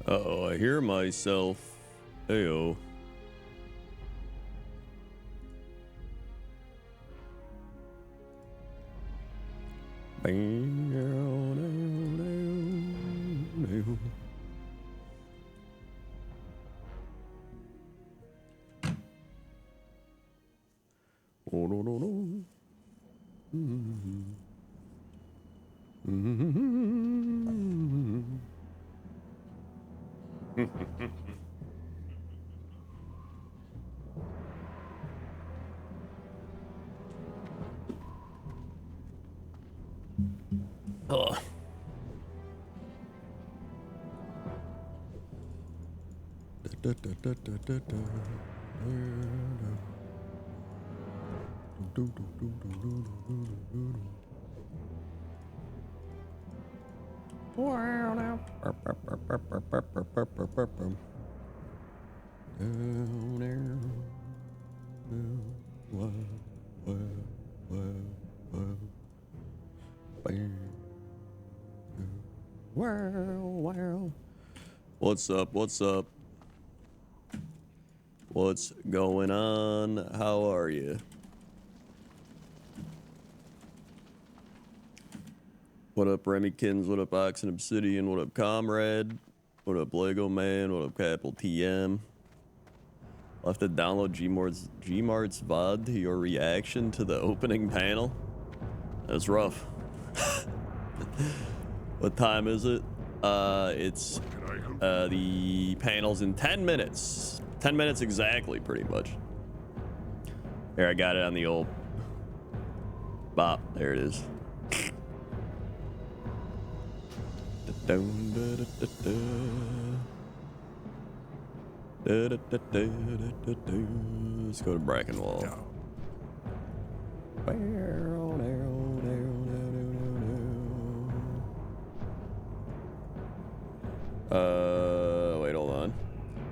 Uh-oh, I hear myself. Heyo. Oh, no, no, no. Oh. What's up? What's up? What's going on? How are you? What up, Remykins? What up, Oxen Obsidian? What up, Comrade? What up, Lego Man? What up, Capital TM? I'll have to download Gmart's VOD to your reaction to the opening panel. That's rough. What time is it? It's the panel's in 10 minutes. 10 minutes exactly, pretty much. Here, I got it on the old bop. There it is. Let's go to Brackenwall. Wait, hold on.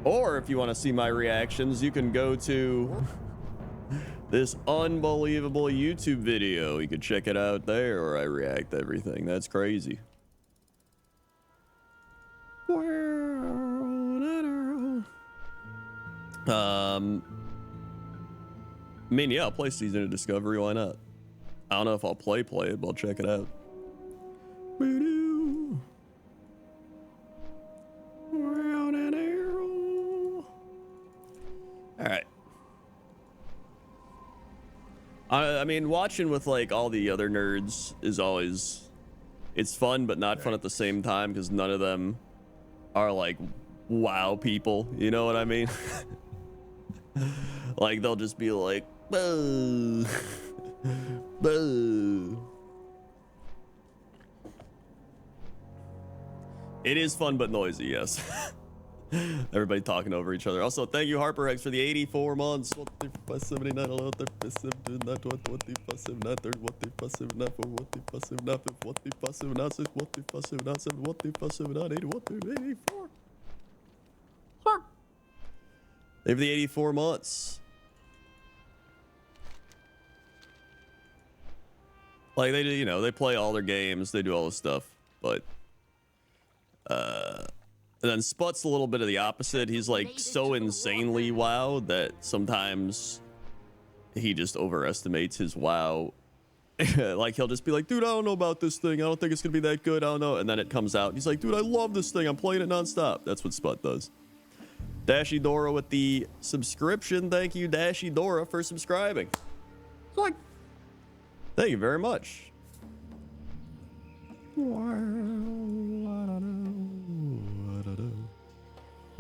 Or if you want to see my reactions, you can go to this unbelievable YouTube video. You can check it out there, where I react to everything. That's crazy. I mean, yeah, I'll play Season of Discovery. Why not? I don't know if I'll play it, but I'll check it out. All right. I mean, watching with like all the other nerds is always, it's fun, but not fun at the same time because none of them are like WoW people. You know what I mean? Like they'll just be like, boo, boo. It is fun but noisy, yes. Everybody talking over each other. Also, thank you, Harper X, for the 84 months. What the passive not allowed to passive not what the passive not third what the passive not for what the passive not what the passive not six what the passive not seven what the passive not 80 what the 84. They have the 84 months. Like they do, you know, they play all their games, they do all this stuff, but and then Sput's a little bit of the opposite. He's like so insanely WoW that sometimes he just overestimates his WoW. Like he'll just be like, dude, I don't know about this thing. I don't think it's gonna be that good. I don't know. And then it comes out. He's like, dude, I love this thing. I'm playing it nonstop. That's what Sput does. Dashy Dora with the subscription. Thank you, Dashy Dora, for subscribing. Like, thank you very much. What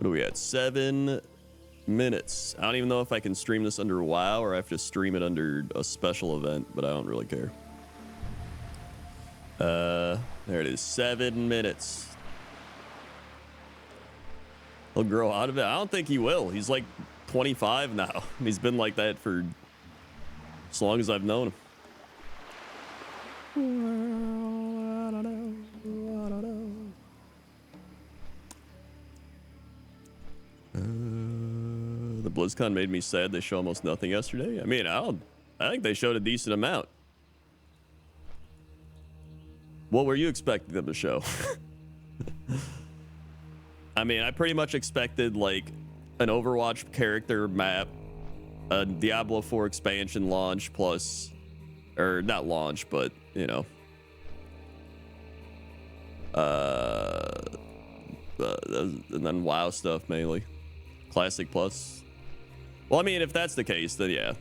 are we at? 7 minutes. I don't even know if I can stream this under WoW or I have to stream it under a special event, but I don't really care. There it is. 7 minutes. He'll grow out of it. I don't think he will. He's like 25 now. He's been like that for as long as I've known him. The BlizzCon made me sad they show almost nothing yesterday. I mean, I think they showed a decent amount. What were you expecting them to show? I mean, I pretty much expected like an Overwatch character map, a Diablo 4 expansion launch plus, or not launch, but you know, and then WoW stuff mainly, Classic Plus. Well, I mean, if that's the case, then yeah.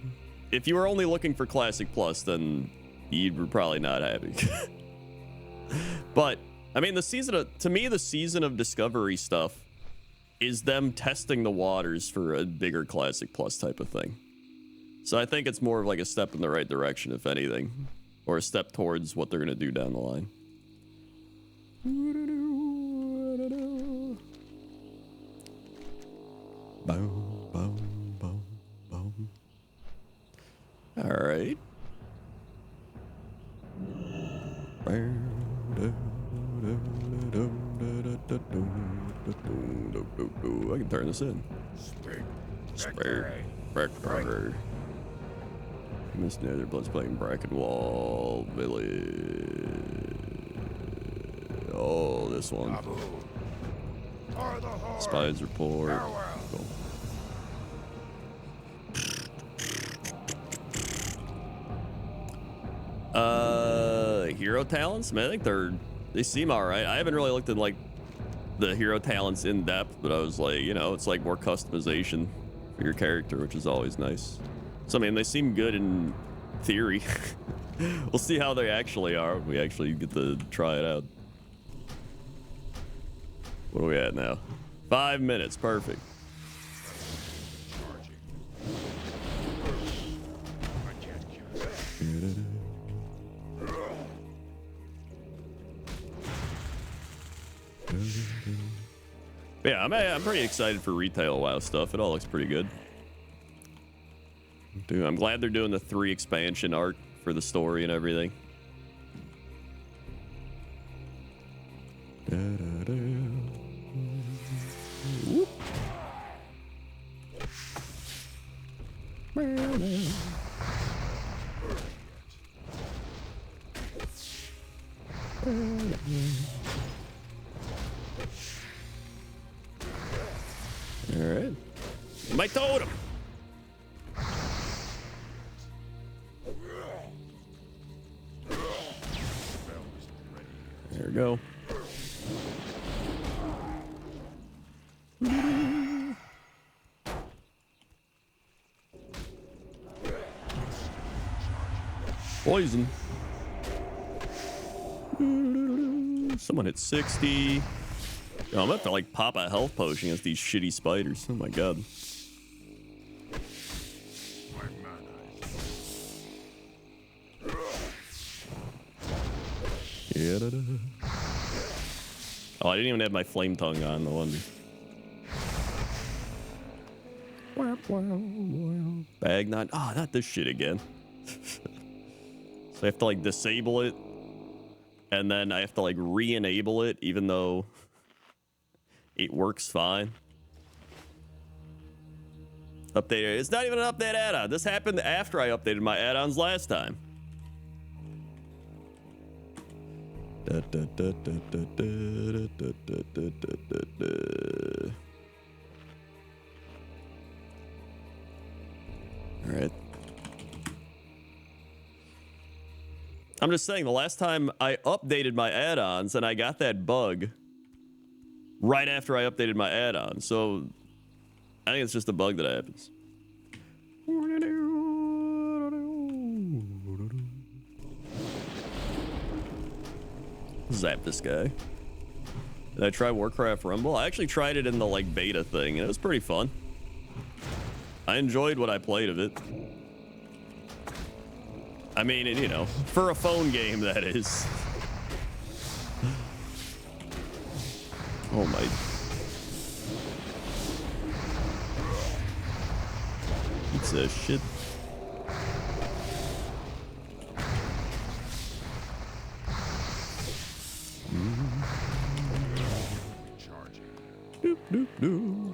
If you were only looking for Classic Plus, then you were probably not happy. But I mean, to me, the season of Discovery stuff is them testing the waters for a bigger Classic Plus type of thing. So I think it's more of like a step in the right direction, if anything, or a step towards what they're gonna do down the line. Boom, boom, boom, boom. All right. I can turn this in. Spectre. Miss Netherbloods playing Brackenwall Village. Oh, this one. Spies report. Cool. Hero talents, man. I think they seem all right. I haven't really looked at like the hero talents in depth, but I was like, you know, it's like more customization for your character, which is always nice. So I mean, they seem good in theory. We'll see how they actually are when we actually get to try it out. What are we at now? 5 minutes, perfect. Yeah, I'm pretty excited for retail WoW stuff. It all looks pretty good. Dude, I'm glad they're doing the 3 expansion arc for the story and everything. Whoop. All right, my totem. There we go. Poison. Someone hit 60. Oh, I'm gonna have to like pop a health potion against these shitty spiders. Oh my god. Oh, I didn't even have my flame tongue on, no wonder. Bag not. Oh, not this shit again. So I have to like disable it, and then I have to like re-enable it, even though it works fine. Update. It's not even an update add-on. This happened after I updated my add-ons last time. All right. I'm just saying, the last time I updated my add-ons and I got that bug right after I updated my add-on. So I think it's just a bug that happens. Zap this guy. Did I try Warcraft Rumble? I actually tried it in the like beta thing, and it was pretty fun. I enjoyed what I played of it. I mean, you know, for a phone game, that is. Oh my. Pizza shit. Doop, doop, doop.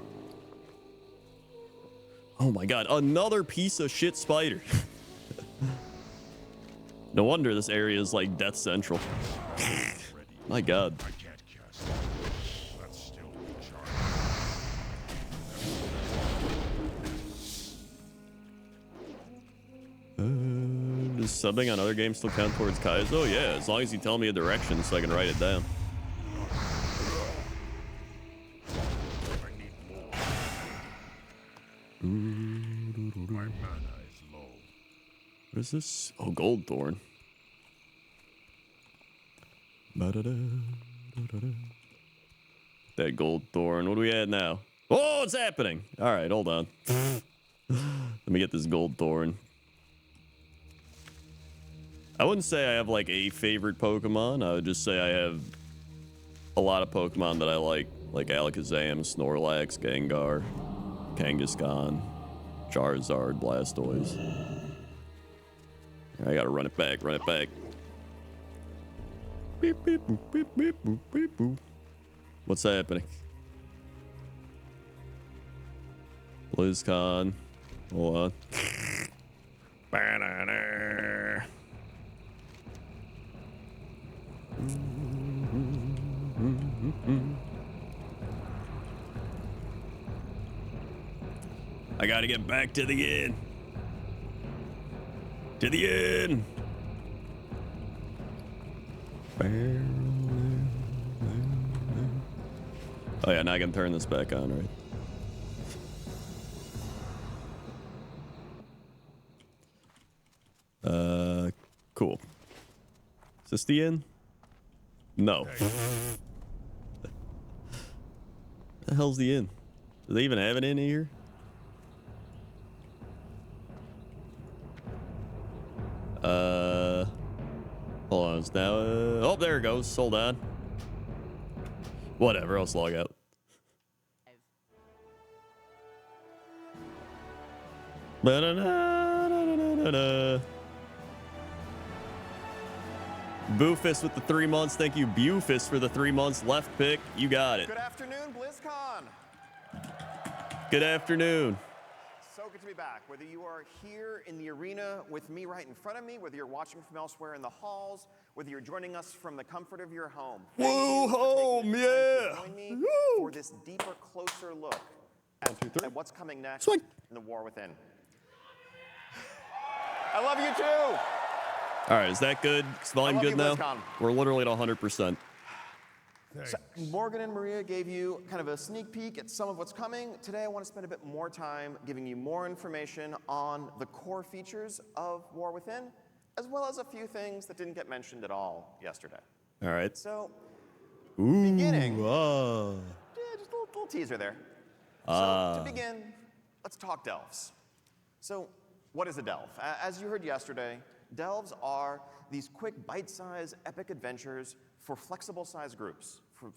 Oh my god, another piece of shit spider. No wonder this area is like death central. My god. Does subbing on other games still count towards Kaizo? Yeah, as long as you tell me a direction so I can write it down. My mana is low. What is this? Oh, Gold Thorn. That Gold Thorn. What do we at now? Oh, it's happening. All right, hold on. Let me get this Gold Thorn. I wouldn't say I have like a favorite Pokemon. I would just say I have a lot of Pokemon that I like Alakazam, Snorlax, Gengar, Kangaskhan, Charizard, Blastoise. I gotta run it back, run it back. Beep, beep, boop, beep, beep, boop, beep, boop. What's happening? BlizzCon. Hold on. I gotta get back to the inn. To the inn. Oh yeah, now I can turn this back on, right? Cool. Is this the inn? No. The hell's the inn? Do they even have an inn here? Hold on. It's now. Oh, there it goes. Hold on. Whatever. I'll just log out. Ba-da-da-da-da-da-da. Boofus with the 3 months. Thank you, Bufus, for the 3 months. Left pick. You got it. Good afternoon, BlizzCon. Good afternoon. So good to be back. Whether you are here in the arena with me right in front of me, whether you're watching from elsewhere in the halls, whether you're joining us from the comfort of your home. Woo, home, yeah. Join me for this deeper, closer look at what's coming next Swing. in the war within. I love you too. All right, is that good? Is volume good now? BlizzCon. We're literally at 100%. So Morgan and Maria gave you kind of a sneak peek at some of what's coming. Today I want to spend a bit more time giving you more information on the core features of War Within, as well as a few things that didn't get mentioned at all yesterday. All right. So, Beginning. just a little teaser there. So to begin, let's talk delves. So what is a delve? As you heard yesterday, delves are these quick, bite-sized, epic adventures for flexible-sized groups, for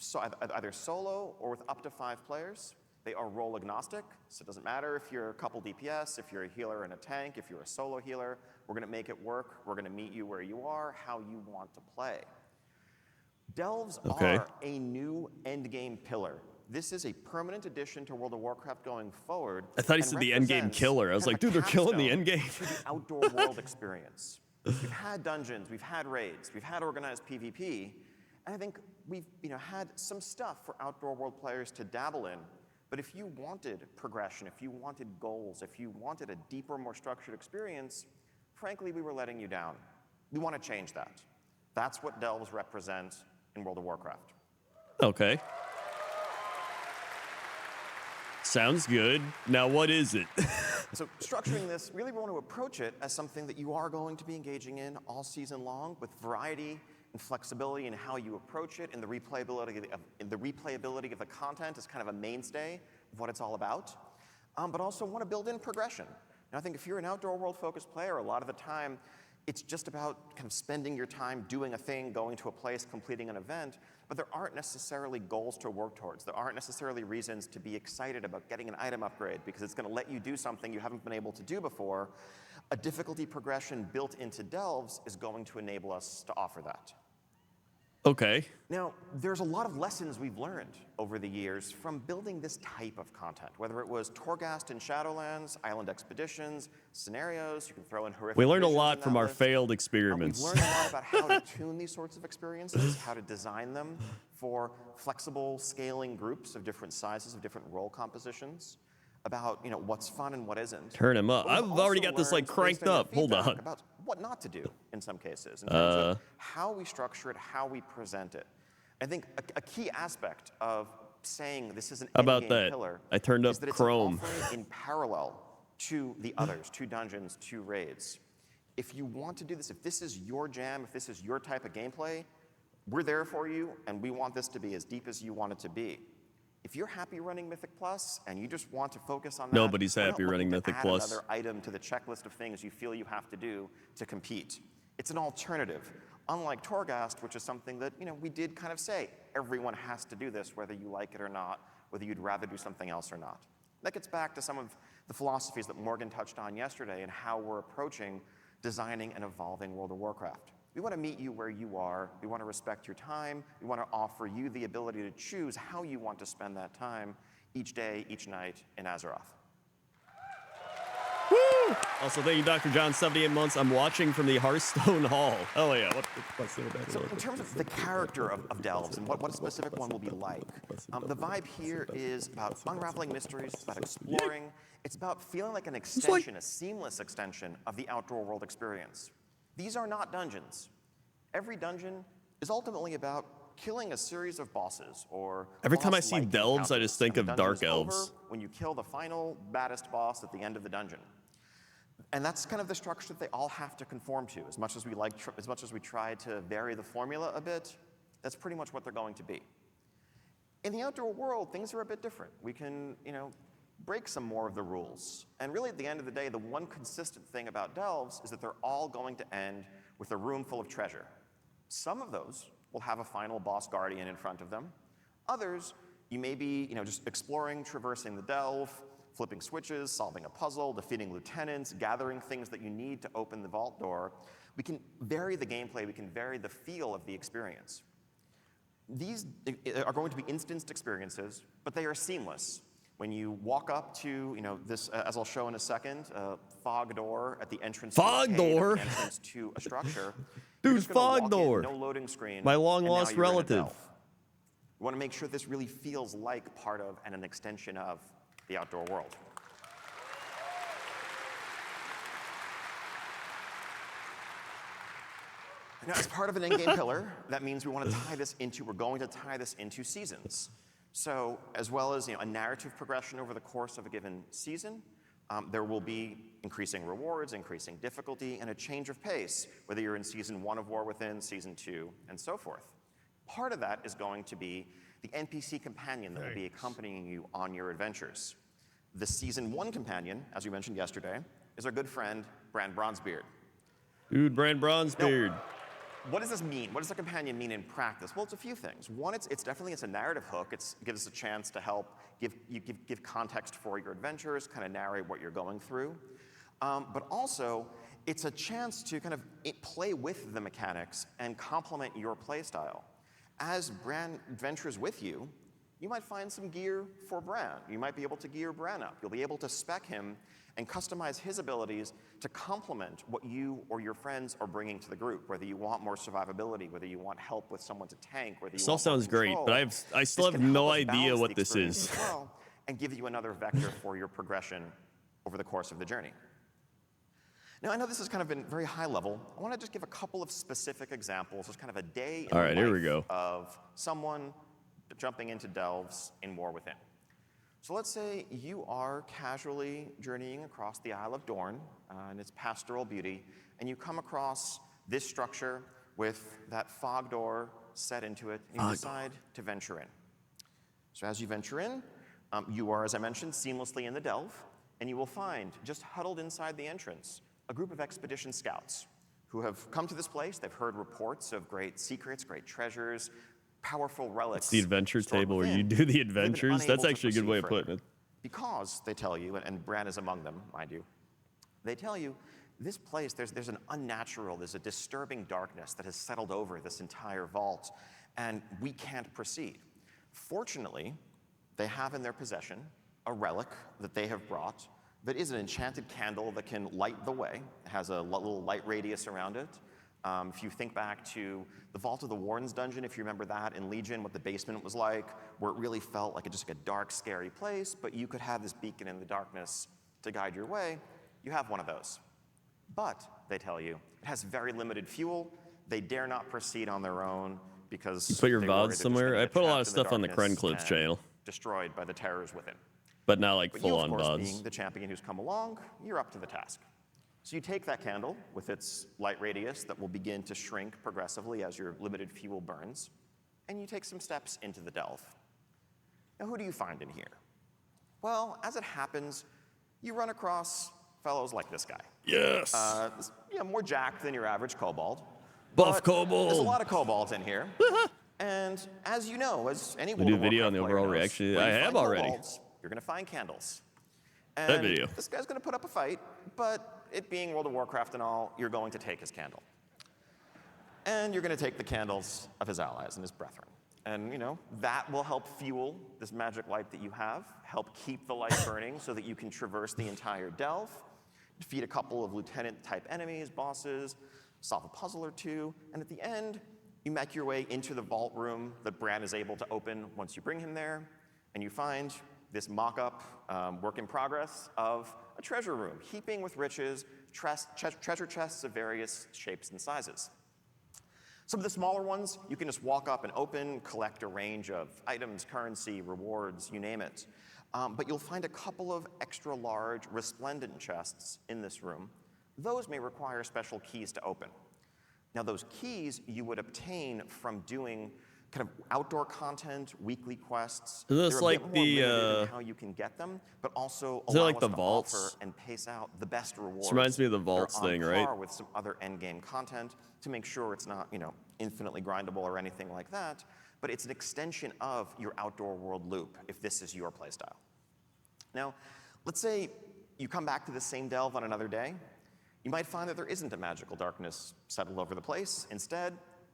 either solo or with up to 5 players. They are role agnostic, so it doesn't matter if you're a couple DPS, if you're a healer and a tank, if you're a solo healer. We're going to make it work. We're going to meet you where you are, how you want to play. Delves are a new endgame pillar. This is a permanent addition to World of Warcraft going forward. I thought he said the endgame killer. I was like, dude, they're killing the endgame. The outdoor world experience. We've had dungeons, we've had raids, we've had organized PvP, and I think we've had some stuff for outdoor world players to dabble in. But if you wanted progression, if you wanted goals, if you wanted a deeper, more structured experience, frankly, we were letting you down. We want to change that. That's what delves represent in World of Warcraft. Okay. Sounds good. Now, what is it? So structuring this, really we want to approach it as something that you are going to be engaging in all season long with variety and flexibility in how you approach it, and the replayability of the content is kind of a mainstay of what it's all about. But also want to build in progression. Now, I think if you're an outdoor world-focused player, a lot of the time, it's just about kind of spending your time doing a thing, going to a place, completing an event, but there aren't necessarily goals to work towards. There aren't necessarily reasons to be excited about getting an item upgrade because it's going to let you do something you haven't been able to do before. A difficulty progression built into delves is going to enable us to offer that. Okay. Now, there's a lot of lessons we've learned over the years from building this type of content, whether it was Torghast and Shadowlands, Island Expeditions, scenarios, you can throw in horrific. We learned a lot from our failed experiments. We've learned a lot about how to tune these sorts of experiences, how to design them for flexible scaling groups of different sizes, of different role compositions. about what's fun and what isn't. Turn him up. But we've I've already also got this like learned, based cranked on your up. Hold feedback, on. about what not to do in some cases, in terms of how we structure it, how we present it. I think a key aspect of saying this is an How about endgame that? pillar I turned up is that it's Chrome. an offering in parallel to the others, to dungeons, to raids. If you want to do this, if this is your jam, if this is your type of gameplay, we're there for you, and we want this to be as deep as you want it to be. If you're happy running Mythic Plus and you just want to focus on that, Nobody's we're not happy running looking to Mythic add Plus. another item to the checklist of things you feel you have to do to compete. It's an alternative. Unlike Torghast, which is something that we did kind of say, everyone has to do this, whether you like it or not, whether you'd rather do something else or not. That gets back to some of the philosophies that Morgan touched on yesterday and how we're approaching designing and evolving World of Warcraft. We want to meet you where you are. We want to respect your time. We want to offer you the ability to choose how you want to spend that time each day, each night in Azeroth. Woo! Also, thank you, Dr. John, 78 months. I'm watching from the Hearthstone Hall. Oh, yeah. So in terms of the character of Delves and what a specific one will be like, the vibe here is about unraveling mysteries, it's about exploring, it's about feeling like an extension, a seamless extension of the Outdoor World experience. These are not dungeons. Every dungeon is ultimately about killing a series of bosses or every time I see boss-like delves, I just think encounters. of And the dark dungeon is elves. over when you kill the final, baddest boss at the end of the dungeon. And that's kind of the structure that they all have to conform to. As much as we try to vary the formula a bit, that's pretty much what they're going to be. In the Outdoor World, things are a bit different. We can, break some more of the rules. And really, at the end of the day, the one consistent thing about delves is that they're all going to end with a room full of treasure. Some of those will have a final boss guardian in front of them. Others, you may be, just exploring, traversing the delve, flipping switches, solving a puzzle, defeating lieutenants, gathering things that you need to open the vault door. We can vary the gameplay, we can vary the feel of the experience. These are going to be instanced experiences, but they are seamless. When you walk up to, this, as I'll show in a second, fog door at the entrance Fog to a cave, door? at the entrance to a structure. Dude, you're just gonna fog walk door. in, no loading screen. My long-lost and now you're in a relative. delve. We want to make sure this really feels like part of and an extension of the Outdoor World. Now, as part of an in-game pillar, that means we're going to tie this into seasons. So, as well as a narrative progression over the course of a given season, there will be increasing rewards, increasing difficulty, and a change of pace, whether you're in Season 1 of War Within, Season 2, and so forth. Part of that is going to be the NPC companion that will be accompanying you on your adventures. The Season 1 companion, as we mentioned yesterday, is our good friend, Bran Bronzebeard. Dude, Bran Bronzebeard. What does this mean? What does a companion mean in practice? Well, it's a few things. One, it's definitely a narrative hook. It gives us a chance to help give context for your adventures, kind of narrate what you're going through. But also, it's a chance to kind of play with the mechanics and complement your playstyle. As Bran adventures with you, you might find some gear for Bran. You might be able to gear Bran up. You'll be able to spec him and customize his abilities to complement what you or your friends are bringing to the group, whether you want more survivability, whether you want help with someone to tank, whether you This all want more sounds great, control. but I still This have can no help us idea balance what the this experience is. as well, and give you another vector for your progression over the course of the journey. Now, I know this has kind of been very high level. I want to just give a couple of specific examples, just kind of a day in the life of someone jumping into delves in War Within. So let's say you are casually journeying across the Isle of Dorne and its pastoral beauty, and you come across this structure with that fog door set into it, and you decide to venture in. So as you venture in, you are, as I mentioned, seamlessly in the delve, and you will find, just huddled inside the entrance, a group of expedition scouts who have come to this place. They've heard reports of great secrets, great treasures, powerful relics. It's the adventure stored table where within. you do the They've been adventures. That's unable to actually a good way of proceed putting it. Because they tell you, and Bran is among them, mind you, they tell you, this place, there's an unnatural, there's a disturbing darkness that has settled over this entire vault, and we can't proceed. Fortunately, they have in their possession a relic that they have brought that is an enchanted candle that can light the way. It has a little light radius around it. If you think back to the Vault of the Warden's dungeon, if you remember that in Legion, what the basement was like, where it really felt like just like a dark, scary place, but you could have this beacon in the darkness to guide your way, you have one of those. But, they tell you, it has very limited fuel. They dare not proceed on their own because You put your they worry VODs they're just somewhere? gonna I get put a lot trapped of in the stuff on the darkness Crendor and channel. destroyed by the terrors within. But not like But you, full of on course, VODs. being the champion who's come along, you're up to the task. So you take that candle with its light radius that will begin to shrink progressively as your limited fuel burns, and you take some steps into the delve. Now, who do you find in here? Well, as it happens, you run across fellows like this guy. Yes. More jacked than your average kobold. Buff but kobold. There's a lot of kobolds in here. And as you know, as any We World do of video Warcraft on the player overall knows, reaction. where I you have find already. kobolds, you're going to find candles. And That video. this guy's going to put up a fight, but it being World of Warcraft and all, you're going to take his candle. And you're going to take the candles of his allies and his brethren. And, that will help fuel this magic light that you have, help keep the light burning so that you can traverse the entire delve, defeat a couple of lieutenant-type enemies, bosses, solve a puzzle or two, and at the end, you make your way into the vault room that Bran is able to open once you bring him there, and you find this mock-up, work in progress of a treasure room, heaping with riches, treasure chests of various shapes and sizes. Some of the smaller ones, you can just walk up and open, collect a range of items, currency, rewards, you name it. But you'll find a couple of extra large, resplendent chests in this room. Those may require special keys to open. Now, those keys you would obtain from doing kind of outdoor content, weekly quests. Is this They're a like bit more the, limited in how you can get them, but also is it allow like us the to vaults? offer and pace out the best rewards. This reminds me of the that are vaults on thing, right? par with some other endgame content to make sure it's not, infinitely grindable or anything like that, but it's an extension of your outdoor world loop if this is your playstyle. Now, let's say you come back to the same delve on another day. You might find that there isn't a magical darkness settled over the place. Instead,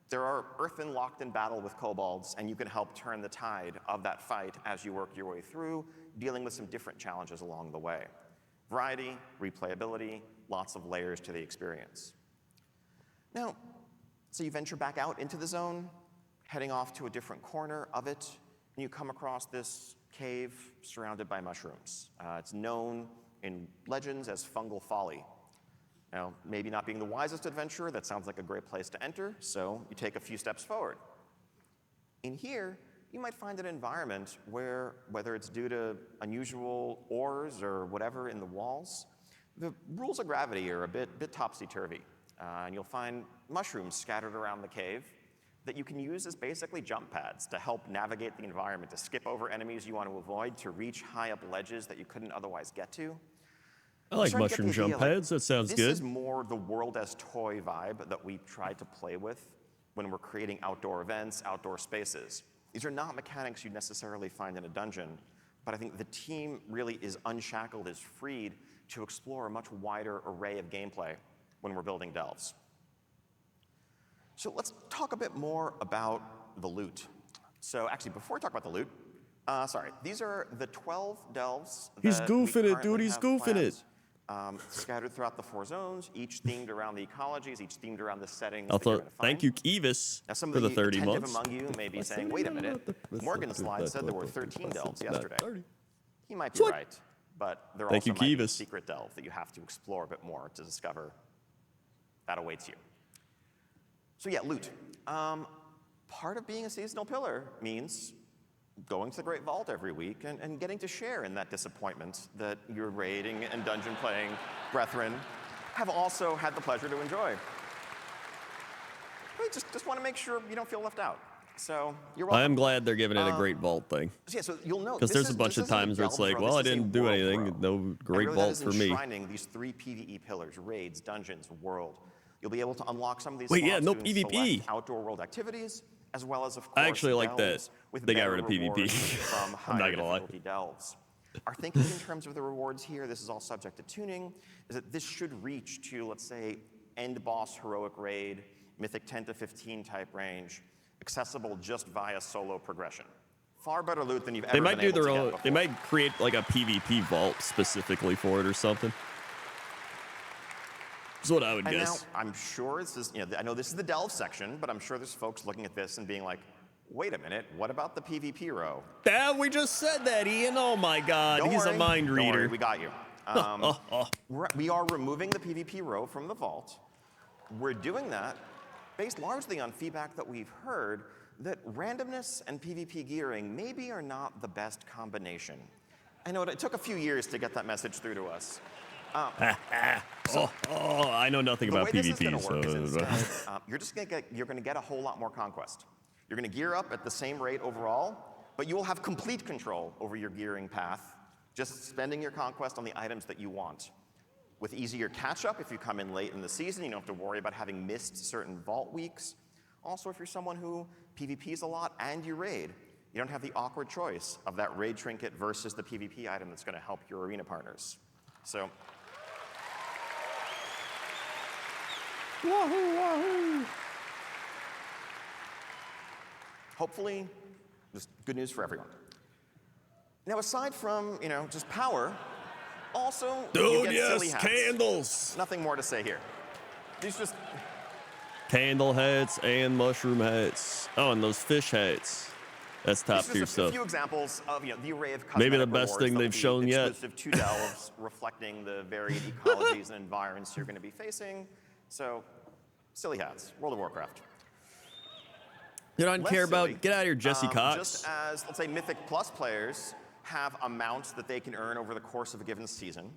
there are earthen locked in battle with kobolds, and you can help turn the tide of that fight as you work your way through, dealing with some different challenges along the way. Variety, replayability, lots of layers to the experience. Now, so you venture back out into the zone, heading off to a different corner of it, and you come across this cave surrounded by mushrooms. It's known in legends as fungal folly. Now, maybe not being the wisest adventurer, that sounds like a great place to enter, so you take a few steps forward. In here, you might find an environment where, whether it's due to unusual ores or whatever in the walls, the rules of gravity are a bit topsy-turvy. And you'll find mushrooms scattered around the cave that you can use as basically jump pads to help navigate the environment, to skip over enemies you want to avoid, to reach high up ledges that you couldn't otherwise get to. I like Starting to get mushroom the jump idea, like, pads. That sounds this good. is more the world as toy vibe that we try to play with when we're creating outdoor events, outdoor spaces. These are not mechanics you'd necessarily find in a dungeon, but I think the team really is unshackled, is freed to explore a much wider array of gameplay when we're building delves. So let's talk a bit more about the loot. So actually, before we talk about the loot, these are the 12 delves He's that we goofing it, dude. currently He's have goofing it. planned, scattered throughout the 4 zones, each themed around the ecologies, each themed around the settings I that you're thought, gonna find. thank you, Kivas, Now, some for of the the 30 attentive months. among you may be saying, wait a minute, Morgan's slide said there were 13 delves yesterday. He might be What? right, but there Thank also you, might be a Kivas. secret delve that you have to explore a bit more to discover that awaits you. So yeah, loot. Part of being a seasonal pillar means going to the Great Vault every week and getting to share in that disappointment that your raiding and dungeon playing brethren have also had the pleasure to enjoy. We just want to make sure you don't feel left out. So you're welcome. I am glad they're giving it a great vault thing. So yeah, so you'll know Because there's a bunch of times where it's like, well, I didn't do anything. No great vault for me. Enshrining these 3 PvE pillars: raids, dungeons, world. You'll be able to unlock some of these. Wait, yeah, slots no doing PvP. select outdoor world activities, as well as, of course, I actually like that delves with they got better rid of PvP. rewards from I'm not higher gonna lie. difficulty delves. Our thinking in terms of the rewards here, this is all subject to tuning, is that this should reach to, let's say, end boss heroic raid, mythic 10 to 15 type range, accessible just via solo progression. Far better loot than you've ever They might been do able their to own. get They before. might create like a PvP vault specifically for it or something. That's what I would And now, guess. I'm sure this is, I know this is the delve section, but I'm sure there's folks looking at this and being like, wait a minute, what about the PvP row? Yeah, we just said that, Ian. Oh my God, Don't he's worry, a mind don't reader. worry, we got you. We are removing the PvP row from the vault. We're doing that based largely on feedback that we've heard that randomness and PvP gearing maybe are not the best combination. I know it took a few years to get that message through to us. I know nothing about the way this is PvP, going to work is so instead, you're going to get a whole lot more conquest. You're going to gear up at the same rate overall, but you will have complete control over your gearing path, just spending your conquest on the items that you want. With easier catch-up, if you come in late in the season, you don't have to worry about having missed certain vault weeks. Also, if you're someone who PvPs a lot and you raid, you don't have the awkward choice of that raid trinket versus the PvP item that's going to help your arena partners. So, hopefully, just good news for everyone. Now, aside from, just power, also, you dude, get silly yes, hats. candles. Nothing more to say here. These just, Candle hats and mushroom hats. Oh, and those fish hats. That's top these are tier just a stuff. few examples of the array of cosmetic Maybe the best rewards thing that will they've be shown yet. exclusive to delves, reflecting the varied ecologies and environments you're going to be facing. So, silly hats, World of Warcraft. You don't Less care about, silly, get out of here, Jesse Cox. Just as, let's say, Mythic Plus players have amounts that they can earn over the course of a given season,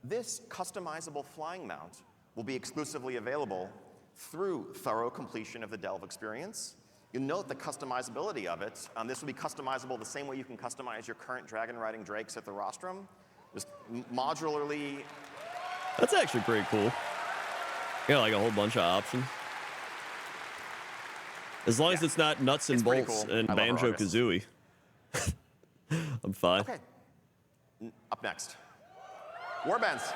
this customizable flying mount will be exclusively available through thorough completion of the delve experience. You'll note the customizability of it. This will be customizable the same way you can customize your current dragon riding drakes at the rostrum. Just modularly. That's actually pretty cool. Yeah, like a whole bunch of options. As long as it's not nuts and It's pretty bolts cool. and I love our Banjo-Kazooie. I'm fine. Okay. Up next, warbands.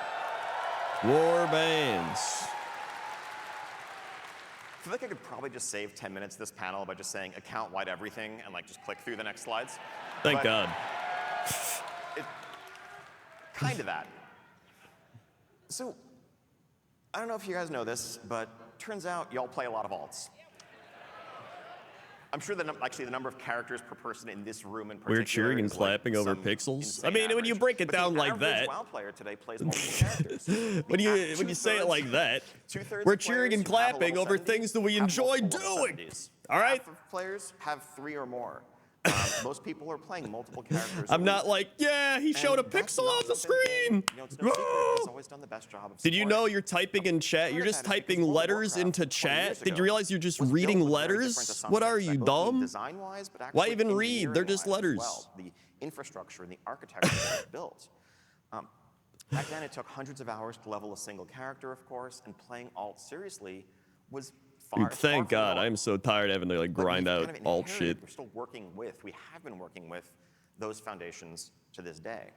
Warbands. I feel like I could probably just save 10 minutes of this panel by just saying account-wide everything and just click through the next slides. Thank But God. Kind of that. So, I don't know if you guys know this, but turns out y'all play a lot of alts. I'm sure actually the number of characters per person in this room in particular We're cheering and is clapping over some pixels. insane I mean, when you average. break it But down the like average that. WoW player today plays multiple characters. when you say it like that, Two-thirds we're of cheering and players who have a clapping level over 70 things that we have enjoy multiple level doing. 70s. All right? Half of players have 3 or more. Most people are playing multiple characters. I'm not like, yeah, he showed a And that's pixel not on the something screen. it's no secret. It's always done the best job of Did you supporting. know you're typing in chat? You're just typing letters into chat? Did you realize you're just reading letters? What are you, dumb? Design-wise, but Why actually even read? They're just engineering-wise as letters. well. The infrastructure and the architecture that was built. Back then, it took hundreds of hours to level a single character, of course, and playing alt seriously was far. Thank far from God. low. I'm so tired of having to But grind we've out kind of alt inherited- shit. We're still working with, we have been working with those foundations to this day.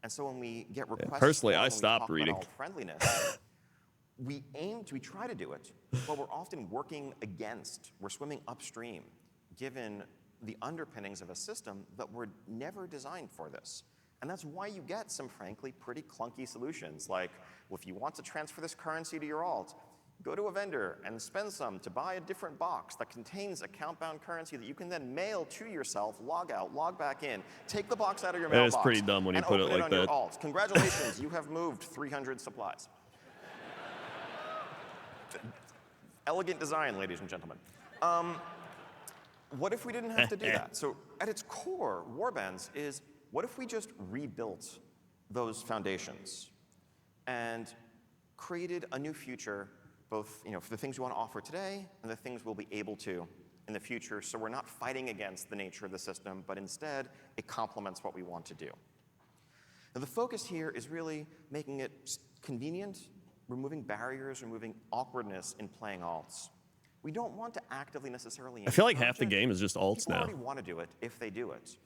And so when we get requests, personally, for I when we stopped talk about reading. alt friendliness, we try to do it, but we're often working against, we're swimming upstream, given the underpinnings of a system that were never designed for this. And that's why you get some, frankly, pretty clunky solutions. Like, well, if you want to transfer this currency to your alt, go to a vendor and spend some to buy a different box that contains account-bound currency that you can then mail to yourself, log out, log back in, take the box out of your That is mailbox, pretty dumb when you and put it open like on your that. alt. Congratulations, you have moved 300 supplies. Elegant design, ladies and gentlemen. What if we didn't have to do that? So at its core, warbands is, what if we just rebuilt those foundations and created a new future, both for the things we want to offer today and the things we'll be able to in the future, so we're not fighting against the nature of the system, but instead it complements what we want to do. Now, the focus here is really making it convenient, removing barriers, removing awkwardness in playing alts. We don't want to actively necessarily. I feel like half the encourage it. game is just alts People now. already want to do it if they do it.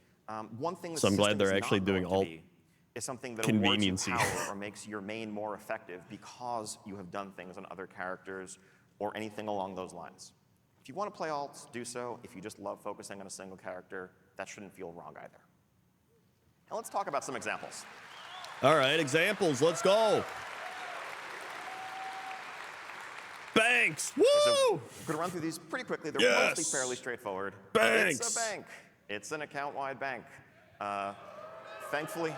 One thing So I'm glad they're actually doing alt alt is something that conveniency. awards you power or makes your main more effective because you have done things on other characters or anything along those lines. If you want to play alts, do so. If you just love focusing on a single character, that shouldn't feel wrong either. Now let's talk about some examples. All right, examples. Let's go. Banks. Woo! So I'm going to run through these pretty quickly. They're Yes. mostly fairly straightforward. Banks. It's a bank. It's an account-wide bank. Thankfully,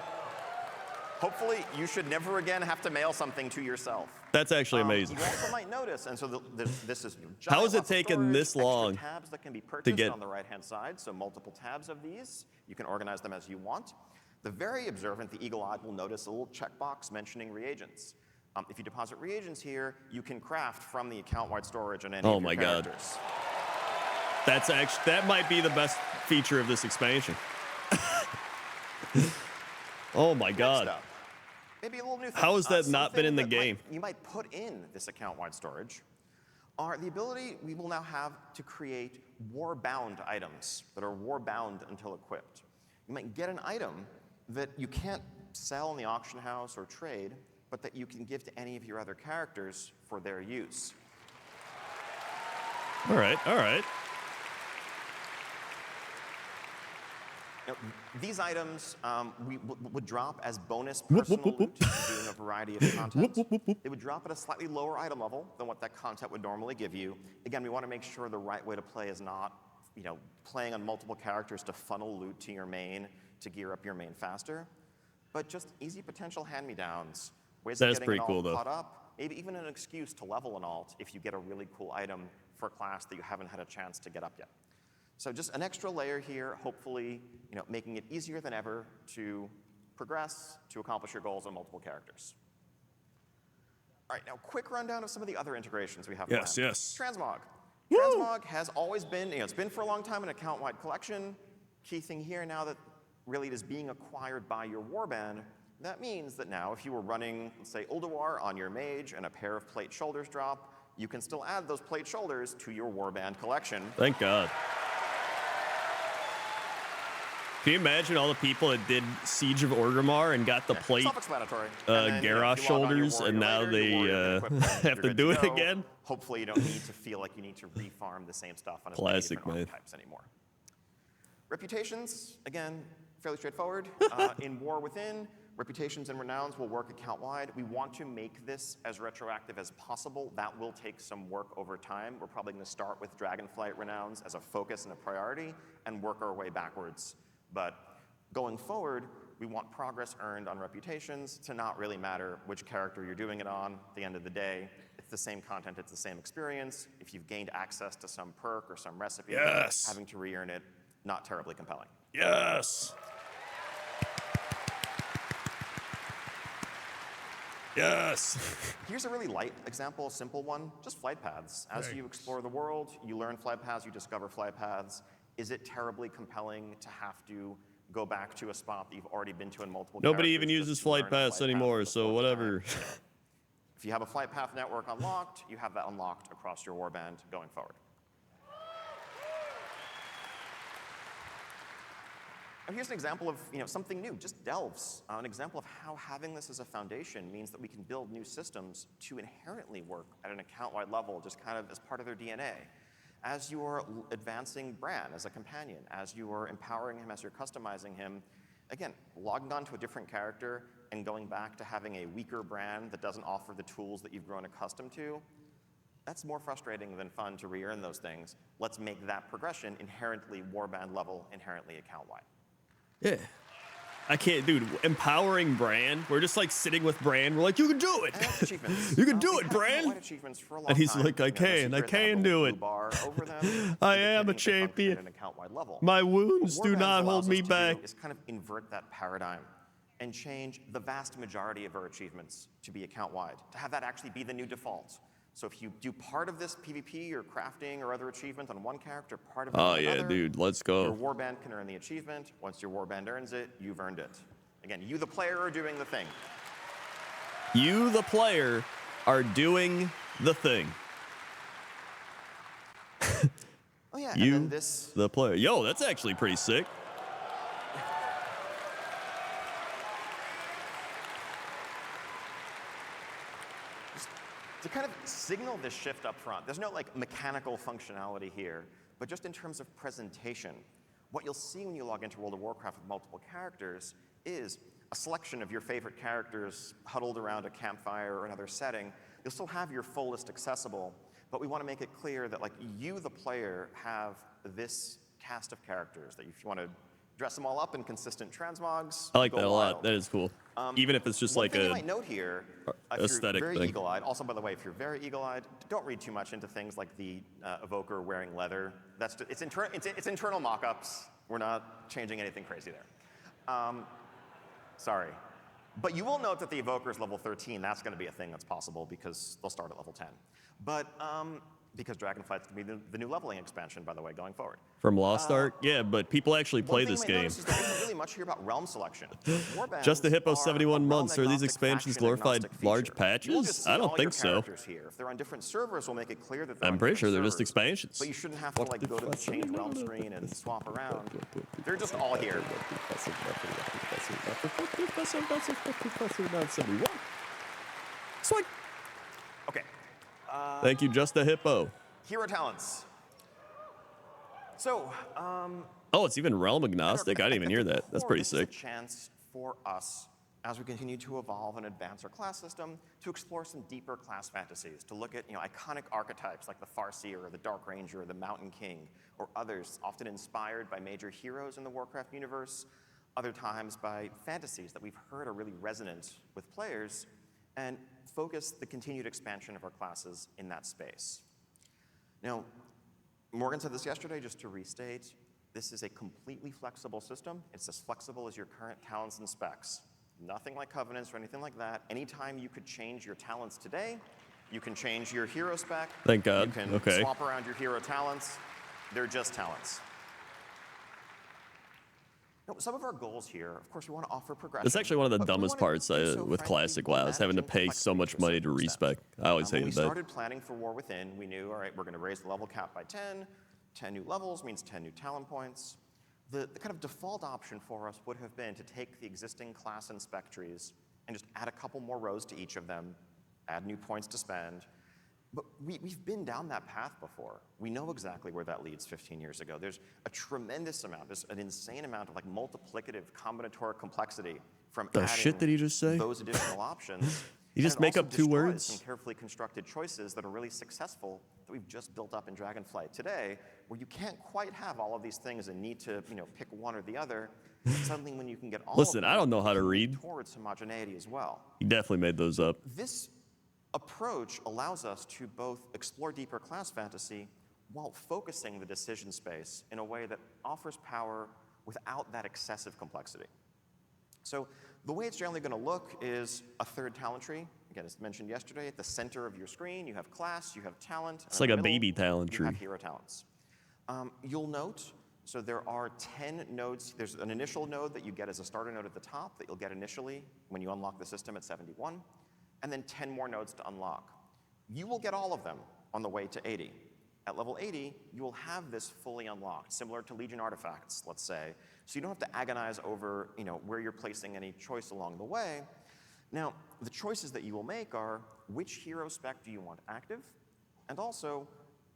hopefully, you should never again have to mail something to yourself. That's actually amazing. You also might notice, and so this is How has it lots of taken storage, this long extra tabs that can be purchased get- on the right-hand side, so multiple tabs of these. You can organize them as you want. The very observant, the eagle-eyed, will notice a little checkbox mentioning reagents. If you deposit reagents here, you can craft from the account-wide storage on any of your characters. That's actually, that might be the best feature of this expansion. Oh my God. Next up, maybe a little new thing. How has that not been Something in the that game? you might put in this account-wide storage are the ability we will now have to create war-bound items that are war-bound until equipped. You might get an item that you can't sell in the auction house or trade, but that you can give to any of your other characters for their use. All right, all right. Now, these items would drop as bonus personal loot, doing a variety of content. They would drop at a slightly lower item level than what that content would normally give you. Again, we want to make sure the right way to play is not, playing on multiple characters to funnel loot to your main to gear up your main faster, but just easy potential hand-me-downs, ways of getting it all caught up, maybe even an excuse to level an alt if you get a really cool item for a class that you haven't had a chance to get up yet. So just an extra layer here, hopefully, making it easier than ever to progress, to accomplish your goals on multiple characters. All right, now quick rundown of some of the other integrations we have planned. Yes. Transmog. Transmog has always been, it's been for a long time an account-wide collection. Key thing here now that really it is being acquired by your warband. That means that now if you were running, let's say, Ulduar on your mage and a pair of plate shoulders drop, you can still add those plate shoulders to your warband collection. Thank God. Can you imagine all the people that did Siege of Orgrimmar and got the plate Garrosh shoulders, and now they have to do it again? Hopefully you don't need to feel like you need to refarm the same stuff on as many different archetypes anymore. Reputations, again, fairly straightforward. In War Within, reputations and renowns will work account-wide. We want to make this as retroactive as possible. That will take some work over time. We're probably going to start with Dragonflight renowns as a focus and a priority and work our way backwards. But going forward, we want progress earned on reputations to not really matter which character you're doing it on. At the end of the day, it's the same content, it's the same experience. If you've gained access to some perk or some recipe, having to re-earn it, not terribly compelling. Yes. Yes. Here's a really light example, a simple one, just flight paths. As you explore the world, you learn flight paths, you discover flight paths. Is it terribly compelling to have to go back to a spot that you've already been to in multiple Nobody even uses flight paths anymore, so whatever. If you have a flight path network unlocked, you have that unlocked across your warband going forward. And here's an example of something new, just delves. An example of how having this as a foundation means that we can build new systems to inherently work at an account-wide level, just kind of as part of their DNA. As you are advancing Bran as a companion, as you are empowering him, as you're customizing him, again, logging on to a different character and going back to having a weaker Bran that doesn't offer the tools that you've grown accustomed to, that's more frustrating than fun to re-earn those things. Let's make that progression inherently warband level, inherently account-wide. Yeah. I can't, dude, empowering Bran. We're just like sitting with Bran. We're like, you can do it. You can do it, Bran. And he's like, I can do it. I am a champion. My wounds do not hold me back. Is kind of invert that paradigm and change the vast majority of our achievements to be account-wide, to have that actually be the new default. So if you do part of this PvP or crafting or other achievement on one character, part of it on another, dude, let's go. Your warband can earn the achievement. Once your warband earns it, you've earned it. Again, you, the player, are doing the thing. You, the player, are doing the thing. Oh yeah, you, and then this, the player. Yo, that's actually pretty sick. to kind of signal this shift up front, there's no like mechanical functionality here, but just in terms of presentation, what you'll see when you log into World of Warcraft with multiple characters is a selection of your favorite characters huddled around a campfire or another setting. You'll still have your full list accessible, but we want to make it clear that like you, the player, have this cast of characters that if you want to dress them all up in consistent transmogs, I like go that a lot. wild. That is cool. Even if it's just One like thing you a might note here, if aesthetic you're very thing. eagle-eyed, also by the way, if you're very eagle-eyed, don't read too much into things like the evoker wearing leather. That's just, it's internal mock-ups. We're not changing anything crazy there. Sorry. But you will note that the evoker is level 13. That's going to be a thing that's possible because they'll start at level 10. But because Dragonflight's going to be the new leveling expansion, by the way, going forward. From Lost Ark? Yeah, but people actually play this game. One thing you might notice is there isn't really much here about realm selection. Warbands Just the Hippo are 71 a months. Are these realm-agnostic, expansions glorified faction-agnostic large feature. patches? You'll just see I don't all think your so. characters here. If they're on different servers, we'll make it clear that they're I'm on pretty different sure they're just servers. expansions. But you shouldn't have to like go to the change realm screen and swap around. They're just all here. Swank. Okay. Thank you, Just a Hippo. Hero talents. So, Oh, it's even realm agnostic. I didn't even hear that. That's pretty this is sick. a chance for us, as we continue to evolve and advance our class system, to explore some deeper class fantasies, to look at iconic archetypes like the Farseer or the Dark Ranger or the Mountain King, or others often inspired by major heroes in the Warcraft universe, other times by fantasies that we've heard are really resonant with players, and focus the continued expansion of our classes in that space. Now, Morgan said this yesterday, just to restate, this is a completely flexible system. It's as flexible as your current talents and specs. Nothing like covenants or anything like that. Anytime you could change your talents today, you can change your hero spec. Thank God. You can Okay. swap around your hero talents. They're just talents. Now, some of our goals here, of course, we want to offer progression. That's actually one of the but we dumbest wanna parts do so, with frankly, classic while WoW is having to managing pay so much complexity money to for respec. steps. I always When we hated that. started planning for War Within, we knew, all right, we're going to raise the level cap by 10. 10 new levels means 10 new talent points. The kind of default option for us would have been to take the existing class and spec trees and just add a couple more rows to each of them, add new points to spend. But we've been down that path before. We know exactly where that leads 15 years ago. There's a tremendous amount, there's an insane amount of like multiplicative combinatorial complexity from The adding shit did he just say? those additional options. You just And it make also up two destroys words? Some carefully constructed choices that are really successful that we've just built up in Dragonflight today, where you can't quite have all of these things and need to pick one or the other. Suddenly, when you can get all Listen, of them, I don't know how you to can read. move towards homogeneity as well. He definitely made those up. This approach allows us to both explore deeper class fantasy while focusing the decision space in a way that offers power without that excessive complexity. So the way it's generally going to look is a third talent tree. Again, as mentioned yesterday, at the center of your screen, you have class, you have talent. It's and in like the a middle, baby talent you tree. have hero talents. You'll note, so there are 10 nodes. There's an initial node that you get as a starter node at the top that you'll get initially when you unlock the system at 71, and then 10 more nodes to unlock. You will get all of them on the way to 80. At level 80, you will have this fully unlocked, similar to Legion artifacts, let's say. So you don't have to agonize over where you're placing any choice along the way. Now, the choices that you will make are which hero spec do you want active, and also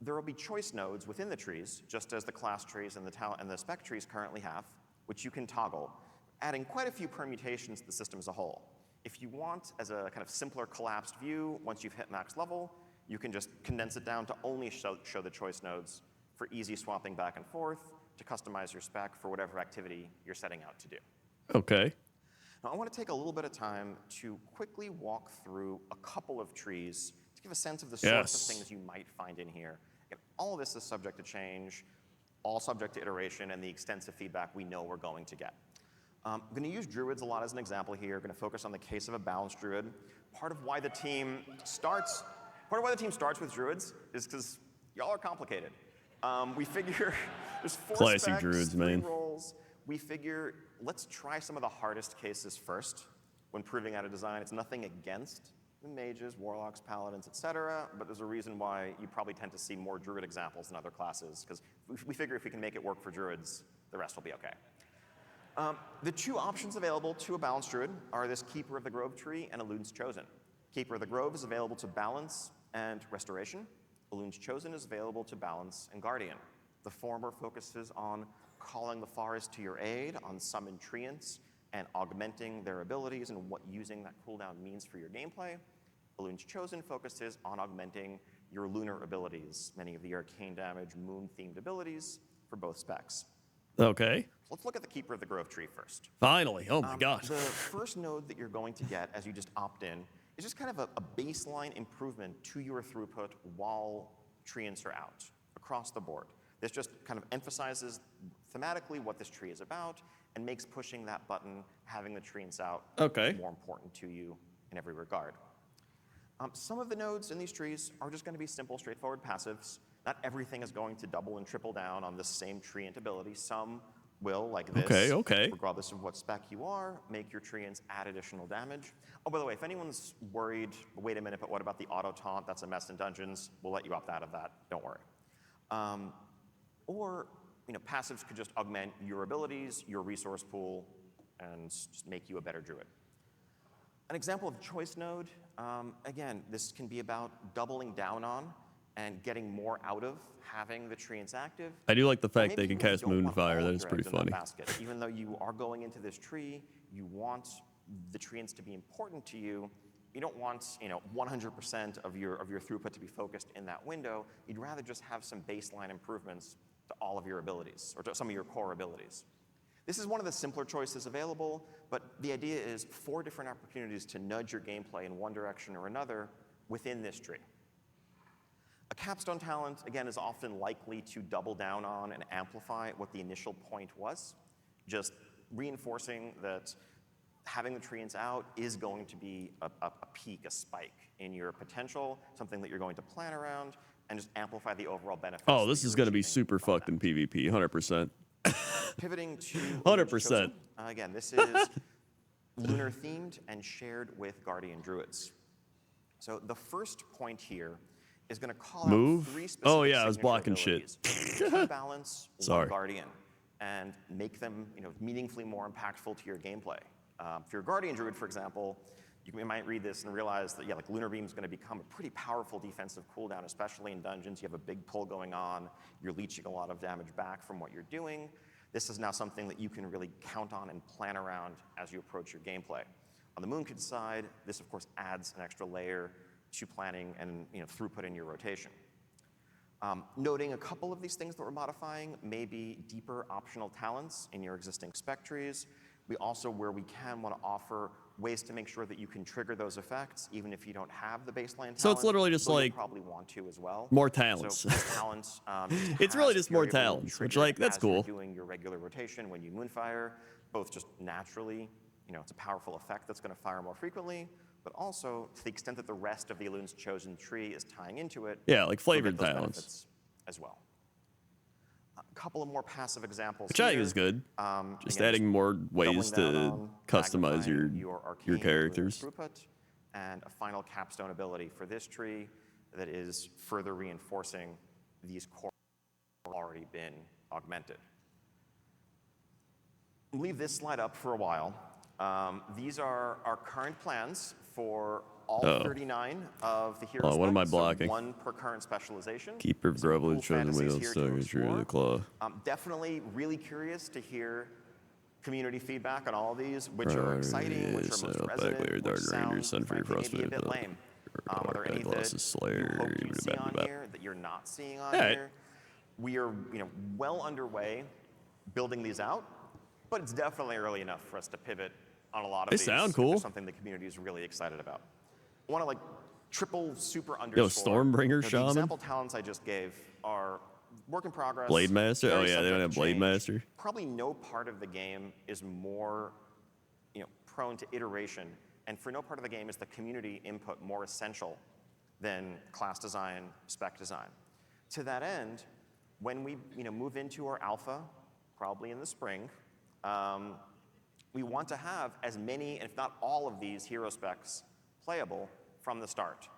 there will be choice nodes within the trees, just as the class trees and the talent and the spec trees currently have, which you can toggle, adding quite a few permutations to the system as a whole. If you want, as a kind of simpler collapsed view, once you've hit max level, you can just condense it down to only show the choice nodes for easy swapping back and forth to customize your spec for whatever activity you're setting out to do. Okay. Now, I want to take a little bit of time to quickly walk through a couple of trees to give a sense of the sorts of things you might find in here. Again, all of this is subject to change, all subject to iteration, and the extensive feedback we know we're going to get. I'm going to use druids a lot as an example here. I'm going to focus on the case of a balanced druid. Part of why the team starts with druids is because y'all are complicated. We figure there's 4 Classy specs, druids, 3 man. roles. We figure let's try some of the hardest cases first when proving out a design. It's nothing against the mages, warlocks, paladins, etc. But there's a reason why you probably tend to see more druid examples than other classes, because we figure if we can make it work for druids, the rest will be okay. The 2 options available to a balanced druid are this Keeper of the Grove tree and Elun's Chosen. Keeper of the Grove is available to balance and restoration. Elun's Chosen is available to balance and guardian. The former focuses on calling the forest to your aid on summoned treants and augmenting their abilities and what using that cooldown means for your gameplay. Elun's Chosen focuses on augmenting your lunar abilities, many of the arcane damage, moon-themed abilities for both specs. Okay. So let's look at the Keeper of the Grove tree first. Finally. Oh my gosh. The first node that you're going to get as you just opt in is just kind of a baseline improvement to your throughput while treants are out across the board. This just kind of emphasizes thematically what this tree is about and makes pushing that button, having the treants out, more important to you in every regard. Some of the nodes in these trees are just going to be simple, straightforward passives. Not everything is going to double and triple down on the same treant ability. Some will, like this, regardless of what spec you are, make your treants add additional damage. Oh, by the way, if anyone's worried, wait a minute, but what about the auto taunt? That's a mess in dungeons. We'll let you opt out of that. Don't worry. Or, passives could just augment your abilities, your resource pool, and just make you a better druid. An example of a choice node, again, this can be about doubling down on and getting more out of having the treants active. I do like the fact they can cast Moonfire. That is pretty funny. Even though you are going into this tree, you want the treants to be important to you. You don't want 100% of your throughput to be focused in that window. You'd rather just have some baseline improvements to all of your abilities, or to some of your core abilities. This is one of the simpler choices available, but the idea is 4 different opportunities to nudge your gameplay in one direction or another within this tree. A capstone talent, again, is often likely to double down on and amplify what the initial point was, just reinforcing that having the treants out is going to be a peak, a spike in your potential, something that you're going to plan around, and just amplify the overall benefits. Oh, this is going to be super fucked in PvP, 100%. Pivoting to 100%. Again, this is lunar themed and shared with Guardian Druids. So the first point here is going to call out 3 specific Oh yeah, I was signature blocking abilities. shit. Two balance, Sorry. one Guardian, and make them meaningfully more impactful to your gameplay. For your Guardian Druid, for example, you might read this and realize that like Lunar Beam is going to become a pretty powerful defensive cooldown, especially in dungeons. You have a big pull going on. You're leeching a lot of damage back from what you're doing. This is now something that you can really count on and plan around as you approach your gameplay. On the Moonkid side, this of course adds an extra layer to planning and throughput in your rotation. Noting a couple of these things that we're modifying may be deeper optional talents in your existing spec trees. We also, where we can, want to offer ways to make sure that you can trigger those effects even if you don't have the baseline talent. So it's literally just like probably want to as well. More talents. So talents. It's really just more talents, which that's cool. You're doing your regular rotation when you Moonfire, both just naturally, it's a powerful effect that's going to fire more frequently, but also to the extent that the rest of the Elun's chosen tree is tying into it. Yeah, like flavored talents as well. A couple of more passive examples. Which I think is good. Just adding more ways to customize your characters. Throughput, and a final capstone ability for this tree that is further reinforcing these core that have already been augmented. Leave this slide up for a while. These are our current plans for all 39 of the hero specs. What am I blocking? So 1 per current specialization. Keeper of Grove, chosen wheel, the claw. Definitely really curious to hear community feedback on all of these, which are exciting, which are most resonant, which sound maybe a bit lame. Are there any that you hope to see on here that you're not seeing on here? We are well underway building these out, but it's definitely early enough for us to pivot on a lot of these. They sound cool. Something the community is really excited about. I want to triple super underscore. Yo, Stormbringer Shaman? The example talents I just gave are work in progress. Blade Master? Oh yeah, they don't have Blade Master. Probably no part of the game is more prone to iteration, and for no part of the game is the community input more essential than class design, spec design. To that end, when we move into our alpha, probably in the spring, we want to have as many, if not all of these hero specs playable from the start,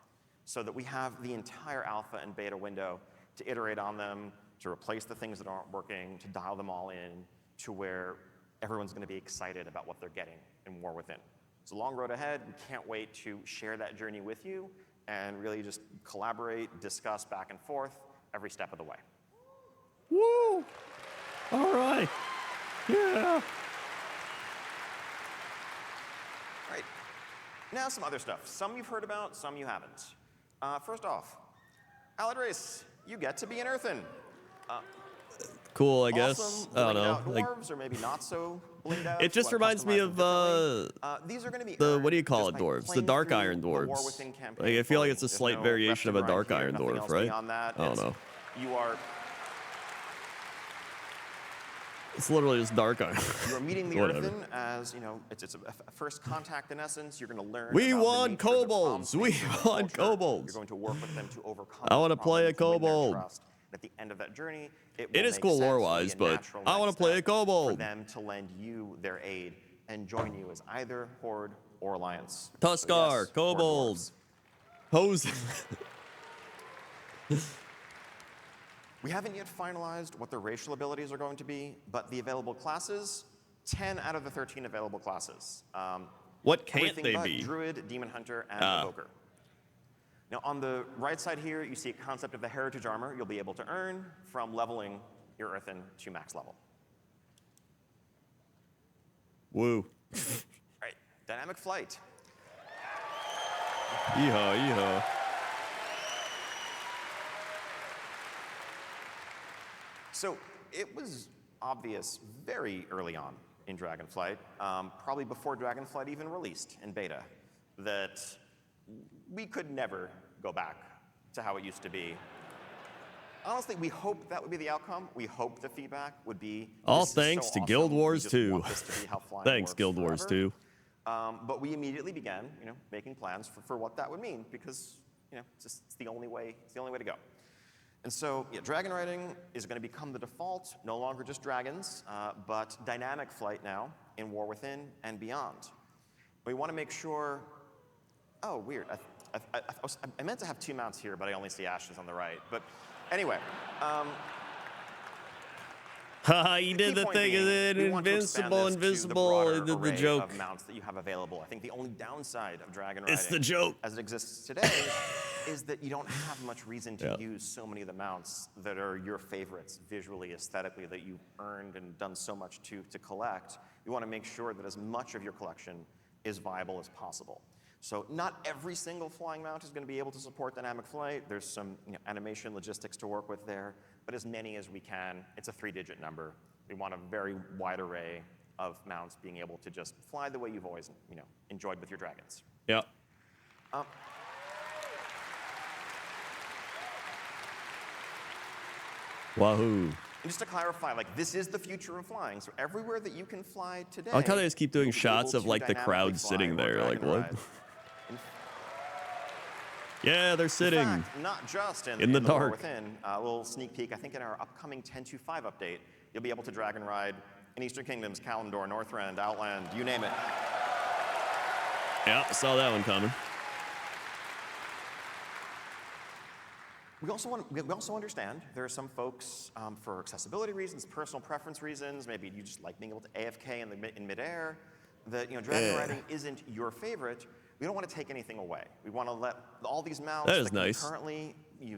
so that we have the entire alpha and beta window to iterate on them, to replace the things that aren't working, to dial them all in to where everyone's going to be excited about what they're getting and more within. It's a long road ahead. We can't wait to share that journey with you and really just collaborate, discuss back and forth every step of the way. Woo! All right. Yeah. Right. Now some other stuff. Some you've heard about, some you haven't. First off, Aladrace, you get to be an earthen. Cool, I guess. Awesome, I don't blinged know. out Like, dwarves, or maybe not so blinged out. it just reminds me of these are going to be the, earned what do you call just it, by dwarves? The playing dark through iron the War dwarves. Within campaign Like, I feel like fully. it's a There's slight no variation of rest a and dark grind here, iron nothing dwarf, else right? beyond that. I don't know. You are It's literally just dark iron. You are meeting the Whatever. earthen as, you know, it's a first contact in essence. You're going to learn. We about the want nature of the kobolds. problems We facing the want culture. kobolds. You're going to work with them to overcome. I want to those play a problems, win their kobold. trust. And at the end of that journey, it It will is make cool sense, lore-wise, it'll be a but natural I want next to play a step kobold. For them to lend you their aid and join you as either horde or alliance. Tuskar, So yes, horde kobold, dwarves. hose. We haven't yet finalized what their racial abilities are going to be, but the available classes, 10 out of the 13 available classes. What can't Everything they but be? Druid, Demon Hunter, and Evoker. Now, on the right side here, you see a concept of the heritage armor you'll be able to earn from leveling your earthen to max level. Woo. Right, dynamic flight. Yeehaw, yeehaw. So it was obvious very early on in Dragonflight, probably before Dragonflight even released in beta, that we could never go back to how it used to be. Honestly, we hoped that would be the outcome. We hoped the feedback would be. All "This is thanks so to awesome. Guild We Wars just 2. want this to be how flying Thanks, works Guild Wars forever." 2. But we immediately began, making plans for what that would mean because, it's the only way. It's the only way to go. And so, dragon riding is going to become the default. No longer just dragons, but dynamic flight now in War Within and beyond. We want to make sure. Oh, weird. I meant to have two mounts here, but I only see Ashes on the right. But anyway. Haha, he The did key the point thing, being, and we then want to expand invincible, this to the invisible, broader he did the array joke. of mounts that you have available. I think the only downside of dragon riding, It's the joke. as it exists today, is that you don't have much reason to use so many of the mounts that are your favorites visually, aesthetically, that you've earned and done so much to collect. You want to make sure that as much of your collection is viable as possible. So not every single flying mount is going to be able to support dynamic flight. There's some animation logistics to work with there, but as many as we can. It's a 3-digit number. We want a very wide array of mounts being able to just fly the way you've always enjoyed with your dragons. Yeah. Wahoo. And just to clarify, this is the future of flying. So everywhere that you can fly today, I like how they just keep doing you'll be shots able of to the dynamically crowd fly sitting or there. Like, dragon what? ride. Yeah, they're sitting. In fact, not just in the War dark. Within, a little sneak peek. I think in our upcoming 10.2.5 update, you'll be able to dragon ride in Eastern Kingdoms, Crendor, Northrend, Outland, you name it. Yeah, I saw that one coming. We also understand there are some folks, for accessibility reasons, personal preference reasons, maybe you just like being able to AFK in midair, that dragon riding isn't your favorite. We don't want to take anything away. We want to let all these mounts That is that nice. currently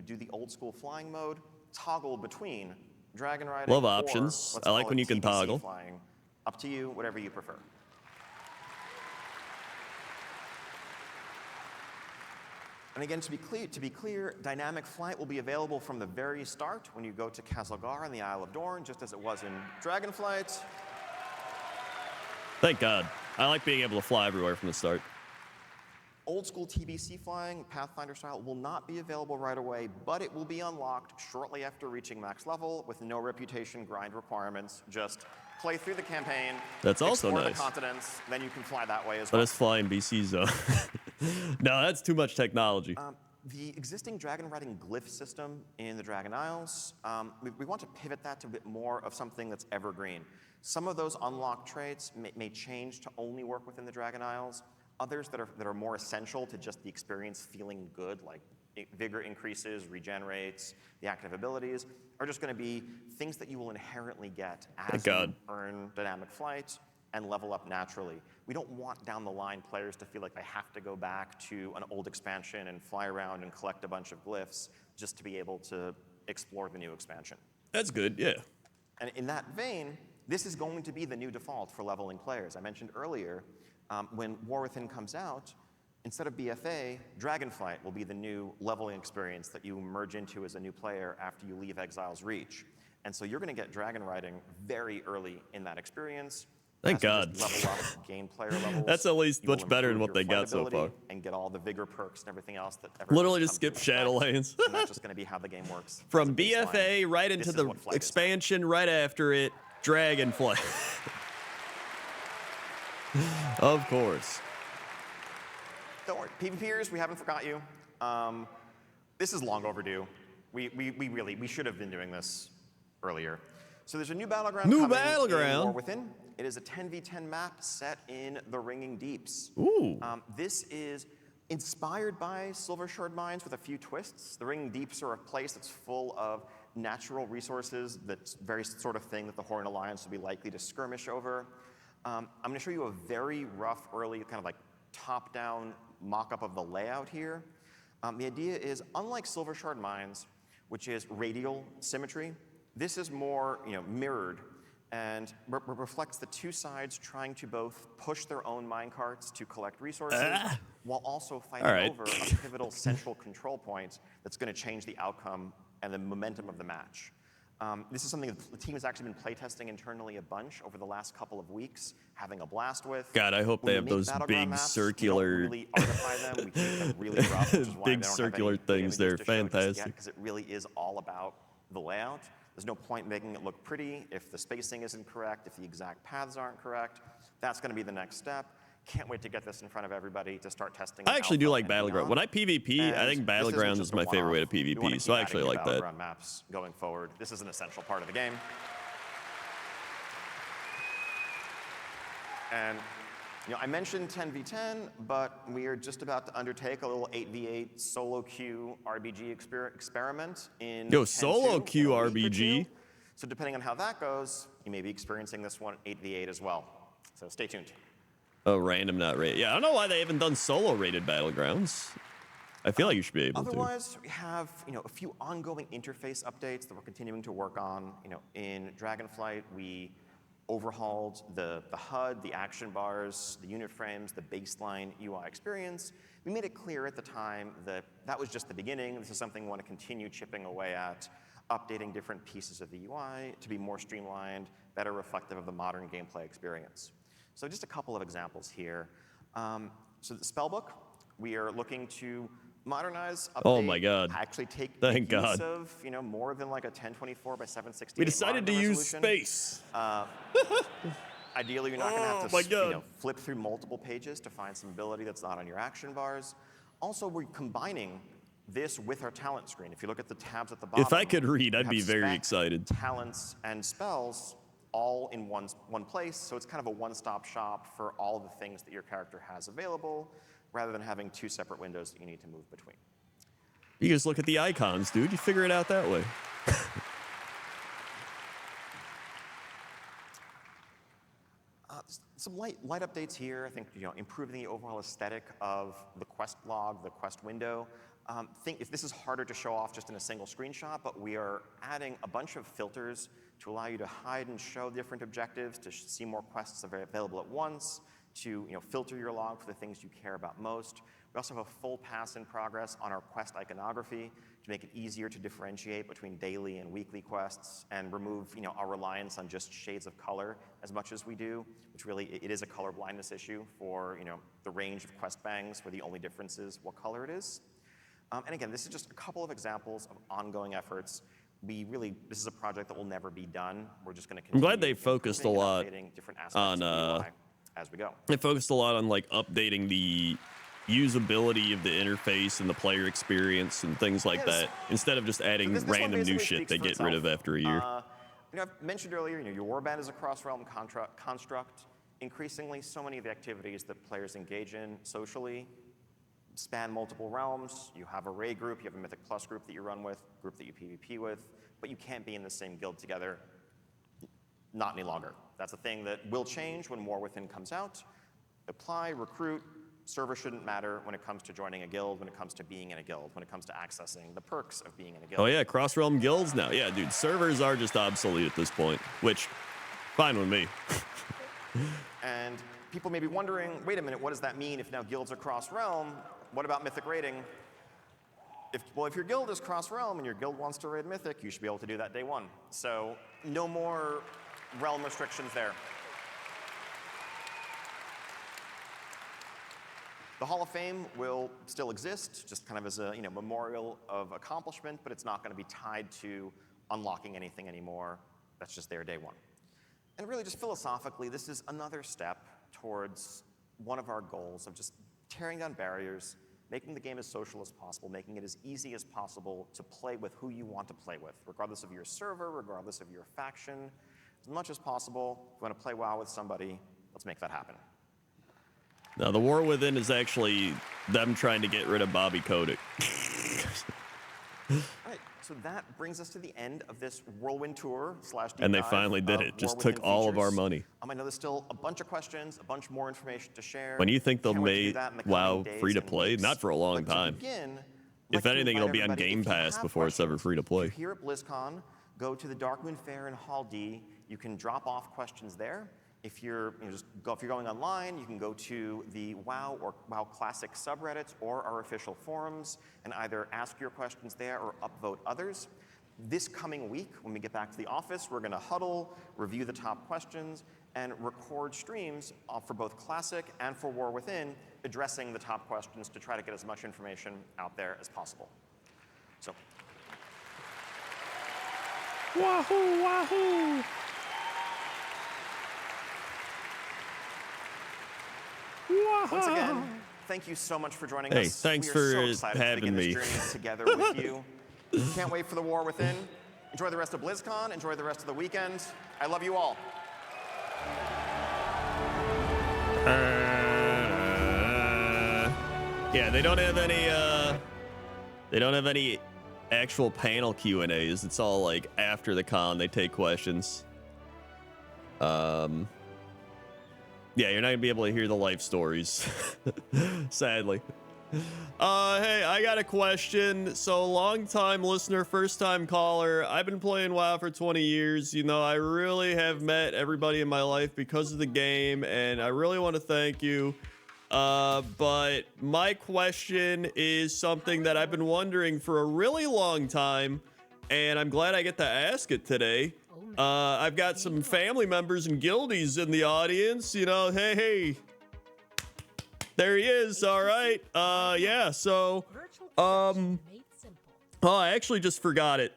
do the old school flying mode toggle between dragon riding. Love or, options. let's I like call when it you can TBC toggle. Flying. Up to you, whatever you prefer. And again, to be clear, dynamic flight will be available from the very start when you go to Kazalgar on the Isle of Dorn, just as it was in Dragonflight. Thank God. I like being able to fly everywhere from the start. Old school TBC flying, Pathfinder style, will not be available right away, but it will be unlocked shortly after reaching max level with no reputation grind requirements. Just play through the campaign. That's also explore nice. the continents, then you can fly that way as Let well. us fly in BC zone. No, that's too much technology. The existing dragon riding glyph system in the Dragon Isles, we want to pivot that to a bit more of something that's evergreen. Some of those unlocked traits may change to only work within the Dragon Isles. Others that are more essential to just the experience feeling good, like vigor increases, regenerates, the active abilities, are just going to be things that you will inherently get as you earn dynamic flight and level up naturally. We don't want down the line players to feel like they have to go back to an old expansion and fly around and collect a bunch of glyphs just to be able to explore the new expansion. That's good, yeah. And in that vein, this is going to be the new default for leveling players. I mentioned earlier, when War Within comes out, Instead of BFA, Dragonflight will be the new leveling experience that you merge into as a new player after you leave Exile's Reach. And so you're going to get dragon riding very early in that experience. Thank As you God. just level up, gain player levels. That's at least you will much better than improve what they your got so fight far. ability and get all the vigor perks and everything else that everyone Literally has just come to skip expect. Shadowlands. And that's just going to be how the game works. From As a baseline, BFA right this into is the what Flight is. expansion right after it, Dragonflight. Of course. Don't worry, PvPers, we haven't forgot you. This is long overdue. We should have been doing this earlier. So there's a new battleground New coming battleground? in War Within. It is a 10v10 map set in the Ringing Deeps. Ooh. This is inspired by Silver Shard Mines with a few twists. The Ringing Deeps are a place that's full of natural resources, that's very sort of thing that the Horn Alliance will be likely to skirmish over. I'm going to show you a very rough, early, kind of like top-down mock-up of the layout here. The idea is, unlike Silver Shard Mines, which is radial symmetry, this is more mirrored and reflects the two sides trying to both push their own minecarts to collect resources while also fighting over a pivotal central control point that's going to change the outcome and the momentum of the match. This is something that the team has actually been playtesting internally a bunch over the last couple of weeks, having a blast with. God, I hope they have those big circular, we don't really artify them. We keep them really rough, which is why big they don't circular have any things. images They're to show just yet, fantastic. because it really is all about the layout. There's no point making it look pretty if the spacing isn't correct, if the exact paths aren't correct. That's going to be the next step. Can't wait to get this in front of everybody to start testing. I actually do like Battleground. Battleground. When I PvP, I think Battlegrounds is my favorite way to PvP, so I actually like that. Battleground maps going forward. This is an essential part of the game. And I mentioned 10v10, but we are just about to undertake a little 8v8 solo queue RBG experiment in Yo, 10-2 solo in queue a week or RBG. two. So depending on how that goes, you may be experiencing this one 8v8 as well. So stay tuned. Oh, random, not rated. Yeah, I don't know why they haven't done solo rated Battlegrounds. I feel like you should be able to. Otherwise, we have a few ongoing interface updates that we're continuing to work on. In Dragonflight, we overhauled the HUD, the action bars, the unit frames, the baseline UI experience. We made it clear at the time that that was just the beginning. This is something we want to continue chipping away at, updating different pieces of the UI to be more streamlined, better reflective of the modern gameplay experience. So just a couple of examples here. So the spellbook, we are looking to modernize, update, Oh my God. actually take Thank use God. of more than like a 1024 by 760. We decided to use space. Ideally, you're not going to have my to God. flip through multiple pages to find some ability that's not on your action bars. Also, we're combining this with our talent screen. If you look at the tabs at the bottom, If I could read, you I'd have be very spec, excited. Talents and spells all in one place, so it's kind of a one-stop shop for all the things that your character has available, rather than having two separate windows that you need to move between. You just look at the icons, dude. You figure it out that way. Some light updates here. I think improving the overall aesthetic of the quest log, the quest window. If this is harder to show off just in a single screenshot, but we are adding a bunch of filters to allow you to hide and show different objectives, to see more quests available at once, to filter your log for the things you care about most. We also have a full pass in progress on our quest iconography to make it easier to differentiate between daily and weekly quests and remove our reliance on just shades of color as much as we do, which really it is a color blindness issue for the range of quest bangs where the only difference is what color it is. And again, this is just a couple of examples of ongoing efforts. This is a project that will never be done. We're just going to continue. I'm glad they focused a lot different aspects on of the UI as we go. they focused a lot on like updating the usability of the interface and the player experience and things like that, instead of just adding this one random new basically shit speaks they for get rid of itself. after a year. I've mentioned earlier, your warband is a cross-realm construct. Increasingly, so many of the activities that players engage in socially span multiple realms. You have a raid group, you have a Mythic Plus group that you run with, group that you PvP with, but you can't be in the same guild together. Not any longer. That's a thing that will change when War Within comes out. Apply, recruit, server shouldn't matter when it comes to joining a guild, when it comes to being in a guild, when it comes to accessing the perks of being in a guild. Oh yeah, cross-realm guilds now. Yeah, dude, servers are just obsolete at this point, which, fine with me. And people may be wondering, wait a minute, what does that mean if now guilds are cross-realm? What about Mythic raiding? If your guild is cross-realm and your guild wants to raid Mythic, you should be able to do that day one. So no more realm restrictions there. The Hall of Fame will still exist, just kind of as a memorial of accomplishment, but it's not going to be tied to unlocking anything anymore. That's just there day one. And really, just philosophically, this is another step towards one of our goals of just tearing down barriers, making the game as social as possible, making it as easy as possible to play with who you want to play with, regardless of your server, regardless of your faction. As much as possible, if you want to play WoW with somebody, let's make that happen. Now, the War Within is actually them trying to get rid of Bobby Kotick. All right, so that brings us to the end of this whirlwind tour / deep And they dive finally did of it. Just War took Within all of our features. money. I know there's still a bunch of questions, a bunch more information to share. When do you think they'll Can't wait to do make that in the WoW coming days free to and play? weeks. Not for a long But to time. begin, I'd If like to anything, it'll invite be on everybody, Game if you Pass have before it's ever questions, free to play. if you're here at Blizzcon, go to the Darkmoon Fair in Hall D. You can drop off questions there. If you're going online, you can go to the WoW or WoW Classic subreddits or our official forums and either ask your questions there or upvote others. This coming week, when we get back to the office, we're going to huddle, review the top questions, and record streams for both Classic and for War Within, addressing the top questions to try to get as much information out there as possible. So, Wahoo, wahoo! once again, thank you so much for joining Hey, us. thanks we are so for excited having to begin me. this journey together with you. Can't wait for the War Within. Enjoy the rest of BlizzCon. Enjoy the rest of the weekend. I love you all. Yeah, they don't have any actual panel Q&As. It's all like after the con they take questions. Yeah, you're not gonna be able to hear the life stories, sadly. Hey, I got a question. So, long time listener, first time caller. I've been playing WoW for 20 years. I really have met everybody in my life because of the game, and I really want to thank you. But my question is something that I've been wondering for a really long time, and I'm glad I get to ask it today. I've got some family members and guildies in the audience. Hey. There he is. All right. Yeah. So, oh, I actually just forgot it.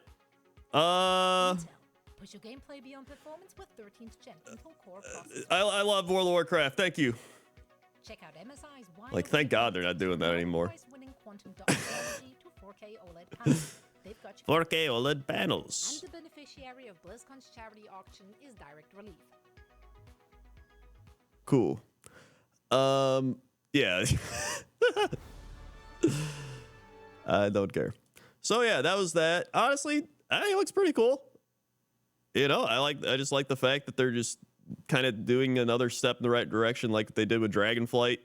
Push your gameplay beyond performance with 13th gen Intel Core processor. I love World of Warcraft. Thank you. Check out MSI's wide Like, thank God they're not doing that anymore. prize-winning quantum dot technology to 4K OLED panels. They've got you 4K OLED panels. and the beneficiary of BlizzCon's charity auction is Direct Relief. Cool. Yeah. I don't care. So yeah, that was that. Honestly, I think it looks pretty cool. I just like the fact that they're just kind of doing another step in the right direction like they did with Dragonflight.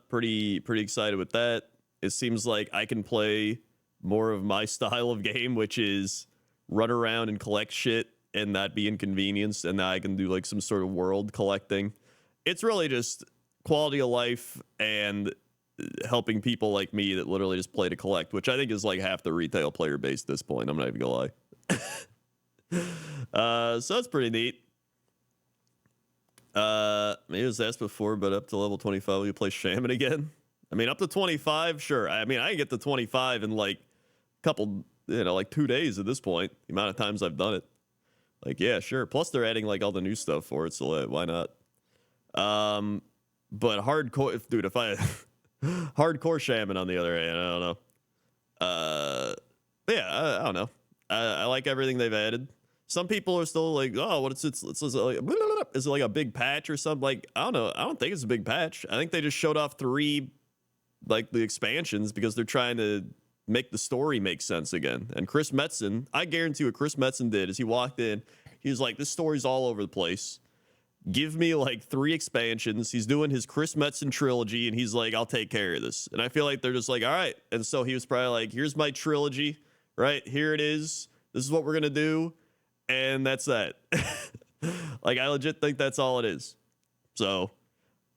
Pretty excited with that. It seems like I can play more of my style of game, which is run around and collect shit and not be inconvenienced, and now I can do like some sort of world collecting. It's really just quality of life and helping people like me that literally just play to collect, which I think is like half the retail player base at this point. I'm not even gonna lie. So that's pretty neat. Maybe it was asked before, but up to level 25, will you play Shaman again? I mean, up to 25, sure. I mean, I can get to 25 in like a couple, like 2 days at this point. The amount of times I've done it. Like, yeah, sure. Plus, they're adding like all the new stuff for it, so why not? But hardcore, if I hardcore Shaman on the other hand, I don't know. Yeah, I don't know. I like everything they've added. Some people are still like, oh, what is it? Is it like a big patch or something? Like, I don't know. I don't think it's a big patch. I think they just showed off 3, like, the expansions because they're trying to make the story make sense again. And Chris Metzen, I guarantee what Chris Metzen did is he walked in, he was like, this story's all over the place. Give me like 3 expansions. He's doing his Chris Metzen trilogy, and he's like, I'll take care of this. And I feel like they're just like, all right. And so he was probably like, here's my trilogy, right? Here it is. This is what we're going to do. And that's that. Like, I legit think that's all it is. So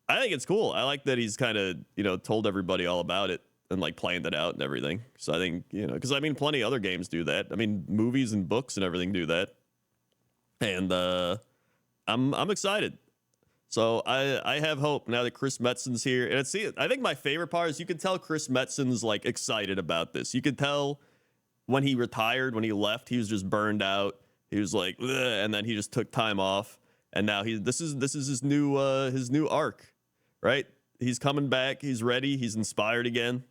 I think it's cool. I like that he's kind of, you know, told everybody all about it and like planned it out and everything. So I think, you know, because I mean, plenty of other games do that. I mean, movies and books and everything do that. And I'm excited. So I have hope now that Chris Metzen's here. And I think my favorite part is you can tell Chris Metzen's like excited about this. You could tell when he retired, when he left, he was just burned out. He was like, ugh, and then he just took time off. And now this is his new arc, right? He's coming back. He's ready. He's inspired again.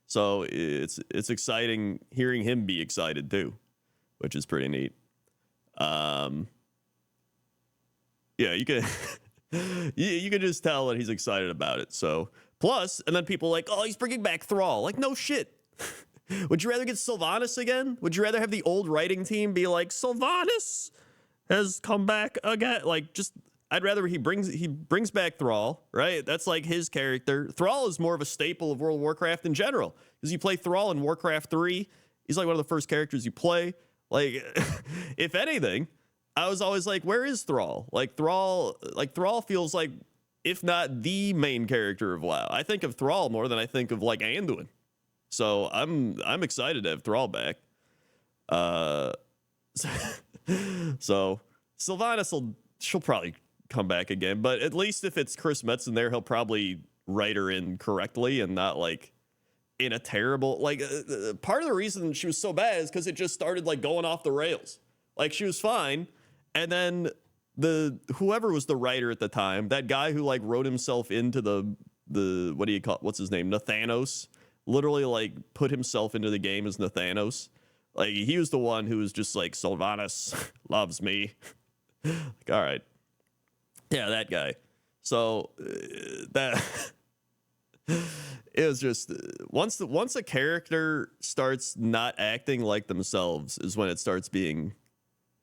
So it's exciting hearing him be excited too, which is pretty neat. Yeah, you can you can just tell that he's excited about it. So plus, and then people are like, oh, he's bringing back Thrall. Like, no shit. Would you rather get Sylvanas again? Would you rather have the old writing team be like, Sylvanas has come back again? Like, just I'd rather he brings back Thrall, right? That's like his character. Thrall is more of a staple of World of Warcraft in general, because you play Thrall in Warcraft 3. He's like one of the first characters you play. Like, if anything, I was always like, where is Thrall? Thrall feels like, if not the main character of WoW. I think of Thrall more than I think of like Anduin. So I'm excited to have Thrall back. So Sylvanas she'll probably come back again, but at least if it's Chris Metzen there, he'll probably write her in correctly and not like in a terrible, like part of the reason she was so bad is because it just started like going off the rails. Like she was fine, and then whoever was the writer at the time, that guy who like wrote himself into the what do you call, what's his name, Nathanos, literally like put himself into the game as Nathanos. Like he was the one who was just like, Sylvanas loves me. Like, all right, yeah, that guy. So that it was just once a character starts not acting like themselves is when it starts being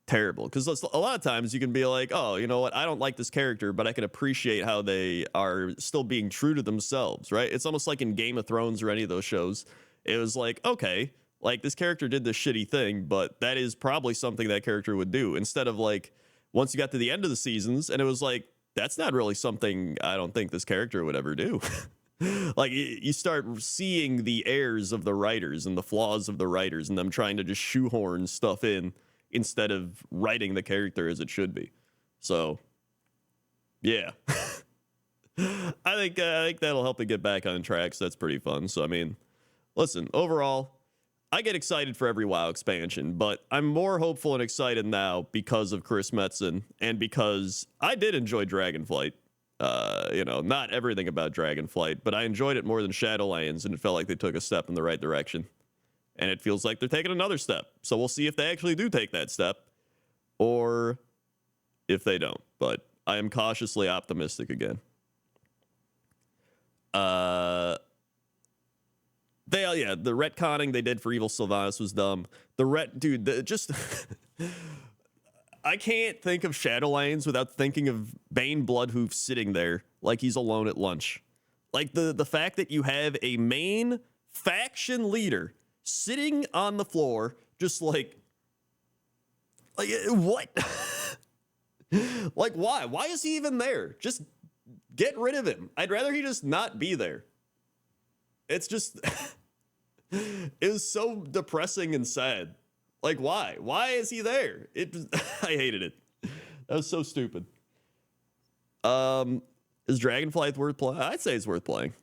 terrible. Because a lot of times you can be like, oh, you know what, I don't like this character, but I can appreciate how they are still being true to themselves, right? It's almost like in Game of Thrones or any of those shows. It was like, okay, like this character did this shitty thing, but that is probably something that character would do. Instead of like, once you got to the end of the seasons and it was like, that's not really something I don't think this character would ever do. Like you start seeing the errors of the writers and the flaws of the writers and them trying to just shoehorn stuff in instead of writing the character as it should be. So yeah. I think that'll help it get back on track. So that's pretty fun. So I mean, listen, overall, I get excited for every WoW expansion, but I'm more hopeful and excited now because of Chris Metzen and because I did enjoy Dragonflight. You know, not everything about Dragonflight, but I enjoyed it more than Shadowlands, and it felt like they took a step in the right direction. And it feels like they're taking another step. So we'll see if they actually do take that step or if they don't. But I am cautiously optimistic again. The retconning they did for Evil Sylvanas was dumb. Just I can't think of Shadowlands without thinking of Bane Bloodhoof sitting there like he's alone at lunch. Like the fact that you have a main faction leader sitting on the floor, just like what? Like why? Why is he even there? Just get rid of him. I'd rather he just not be there. It's just, it was so depressing and sad. Like, why? Why is he there? I hated it. That was so stupid. Is Dragonflight worth playing? I'd say it's worth playing.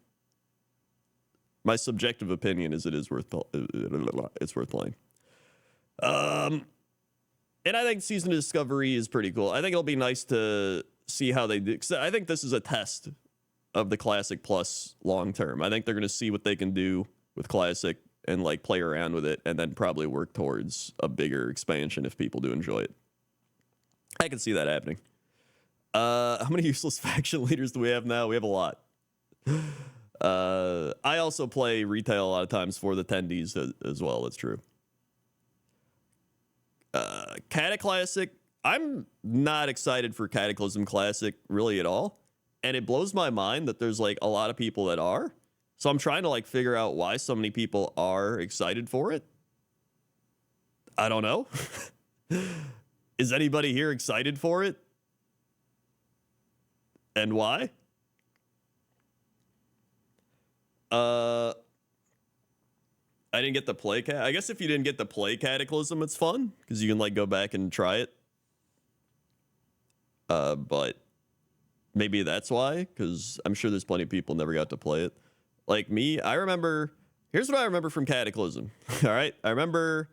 My subjective opinion is it's worth playing. And I think Season of Discovery is pretty cool. I think it'll be nice to see how they do. 'Cause I think this is a test of the Classic Plus long term. I think they're going to see what they can do with Classic and like play around with it and then probably work towards a bigger expansion if people do enjoy it. I can see that happening. How many useless faction leaders do we have now? We have a lot. I also play retail a lot of times for the attendees as well. That's true. Cataclassic. I'm not excited for Cataclysm Classic really at all. And it blows my mind that there's like a lot of people that are. So I'm trying to like figure out why so many people are excited for it. I don't know. Is anybody here excited for it? And why? I didn't get to play I guess if you didn't get to play Cataclysm, it's fun because you can like go back and try it. But maybe that's why, because I'm sure there's plenty of people never got to play it. Like me, I remember. Here's what I remember from Cataclysm. All right, I remember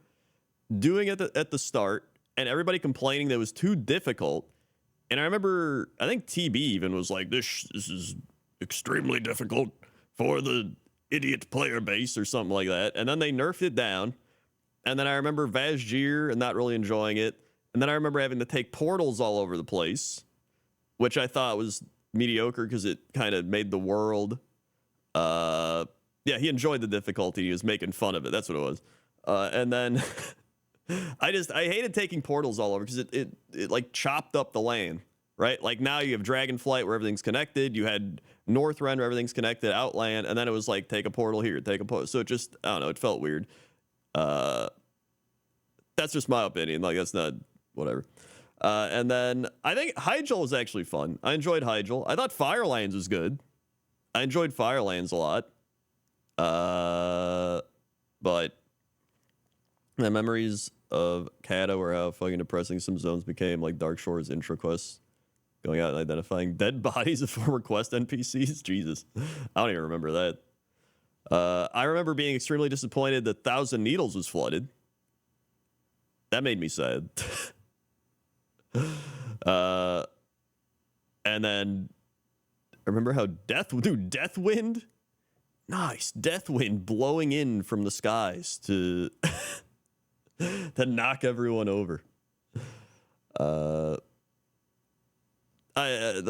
doing it at the start, and everybody complaining that it was too difficult. And I remember, I think TB even was like, "This is extremely difficult for the idiot player base," or something like that. And then they nerfed it down. And then I remember Vazgear and not really enjoying it. And then I remember having to take portals all over the place, which I thought was mediocre because it kind of made the world. Yeah, he enjoyed the difficulty. He was making fun of it. That's what it was. And then I hated taking portals all over because it like chopped up the land, right? Like now you have Dragonflight where everything's connected. You had Northrend where everything's connected, Outland, and then it was like take a portal here, take a portal. So it just, I don't know, it felt weird. That's just my opinion. Like that's not whatever. And then I think Hyjal was actually fun. I enjoyed Hyjal. I thought Firelands was good. I enjoyed Firelands a lot. But the memories of Kata were how fucking depressing some zones became, like Dark Shores intro quests, going out and identifying dead bodies of former quest NPCs. Jesus, I don't even remember that. I remember being extremely disappointed that Thousand Needles was flooded. That made me sad. And then I remember how Deathwind. Nice. Deathwind blowing in from the skies to to knock everyone over. The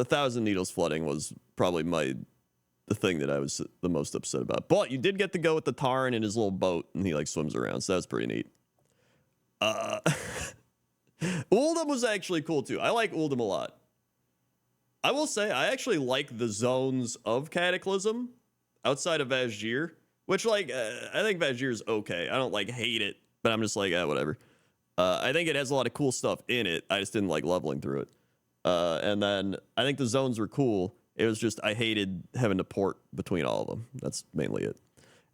Thousand Needles flooding was probably the thing that I was the most upset about. But you did get to go with the Tarn in his little boat, and he like swims around, so that was pretty neat. Uldum was actually cool too. I like Uldum a lot. I will say I actually like the zones of Cataclysm outside of Vazgear, which like I think Vazgear is okay. I don't like hate it, but I'm just like whatever. I think it has a lot of cool stuff in it. I just didn't like leveling through it. And then I think the zones were cool. It was just I hated having to port between all of them. That's mainly it.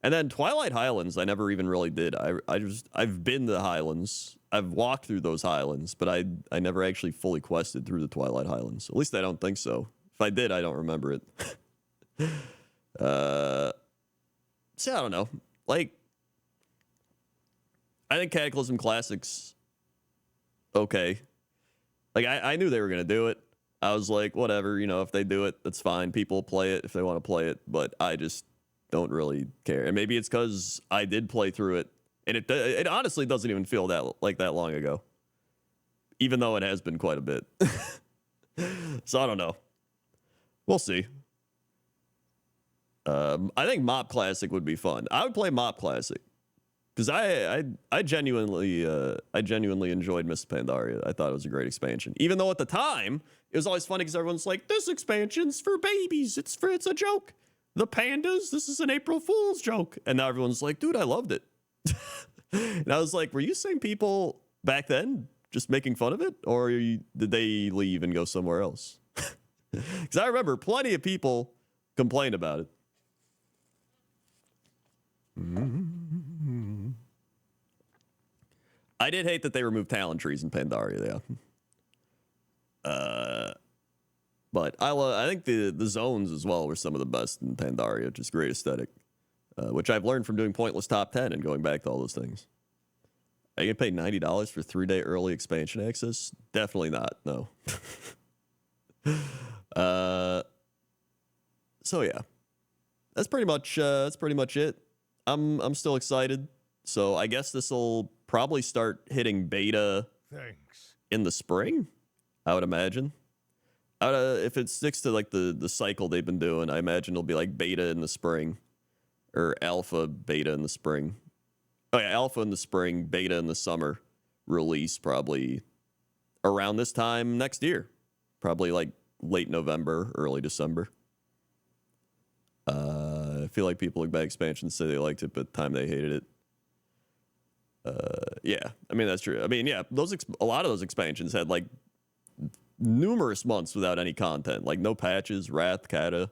And then Twilight Highlands, I never even really did. I've been to the Highlands. I've walked through those Highlands, but I never actually fully quested through the Twilight Highlands. At least I don't think so. If I did, I don't remember it. So I don't know. Like, I think Cataclysm Classics, okay. Like, I knew they were going to do it. I was like, whatever, if they do it, that's fine. People play it if they want to play it, but I just don't really care. And maybe it's because I did play through it, and it honestly doesn't even feel that long ago, even though it has been quite a bit. So I don't know. We'll see. I think Mop Classic would be fun. I would play Mop Classic because I genuinely enjoyed Mists of Pandaria. I thought it was a great expansion, even though at the time it was always funny because everyone's like, "This expansion's for babies. It's a joke. The pandas. This is an April Fool's joke." And now everyone's like, "Dude, I loved it." And I was like, "Were you seeing people back then just making fun of it, or did they leave and go somewhere else?" Because I remember plenty of people complained about it. I did hate that they removed talent trees in Pandaria, yeah. But I think the zones as well were some of the best in Pandaria, just great aesthetic, which I've learned from doing Pointless Top 10 and going back to all those things. Are you going to pay $90 for 3-day early expansion access? Definitely not, no. So yeah, that's pretty much it. I'm still excited. So I guess this will probably start hitting beta Thanks. in the spring, I would imagine. If it sticks to like the cycle they've been doing, I imagine it'll be like beta in the spring or alpha beta in the spring. Oh yeah, alpha in the spring, beta in the summer, release probably around this time next year. Probably like late November, early December. I feel like people look back at expansions say they liked it, but at the time they hated it. Yeah, I mean that's true. I mean, yeah, a lot of those expansions had like numerous months without any content, like no patches, Wrath, Kata.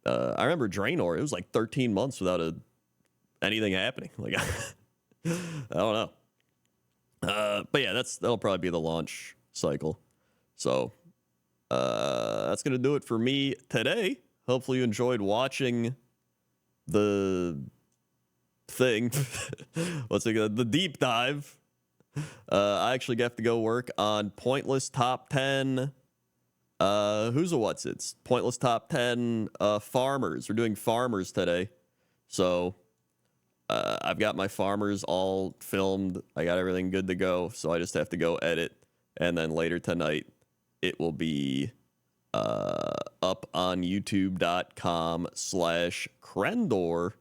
I remember Draenor, it was like 13 months without anything happening. Like, I don't know. But yeah, that'll probably be the launch cycle. So that's gonna do it for me today. Hopefully you enjoyed watching the thing. What's it called? The deep dive. I actually have to go work on pointless top 10. Who's a what's it's pointless top 10 farmers. We're doing farmers today. So I've got my farmers all filmed. I got everything good to go. So I just have to go edit. And then later tonight, it will be up on youtube.com/Crendor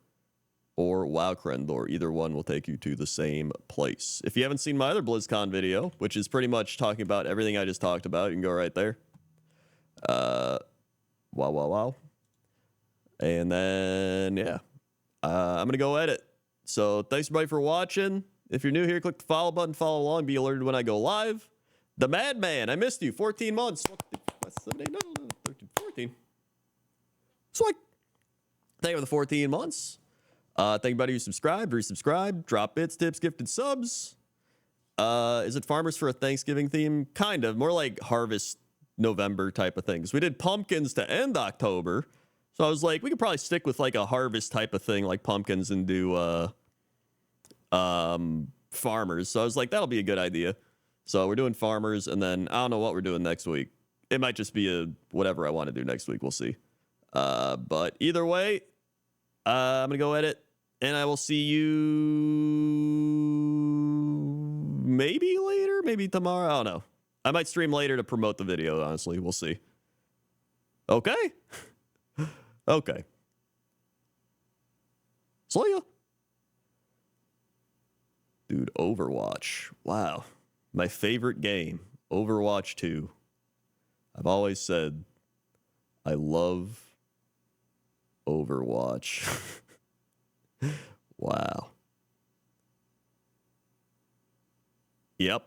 or WoW Crendor. Either one will take you to the same place. If you haven't seen my other BlizzCon video, which is pretty much talking about everything I just talked about, you can go right there. Wow. And then, yeah, I'm going to go edit. So thanks everybody for watching. If you're new here, click the follow button, follow along, be alerted when I go live. The Madman, I missed you. 14 months. That's 7, 8, no, 13, 14. So like, thank you for the 14 months. Thank everybody who subscribed, resubscribed, drop bits, tips, gifted subs. Is it farmers for a Thanksgiving theme? Kind of, more like harvest November type of things. We did pumpkins to end October. So I was like, we could probably stick with like a harvest type of thing, like pumpkins, and do farmers. So I was like, that'll be a good idea. So we're doing farmers, and then I don't know what we're doing next week. It might just be a whatever I want to do next week. We'll see. But either way, I'm gonna go edit, and I will see you maybe later, maybe tomorrow. I don't know. I might stream later to promote the video. Honestly, we'll see. Okay. Okay. See ya. Dude, Overwatch. Wow. My favorite game, Overwatch 2. I've always said I love Overwatch. Wow. Yep.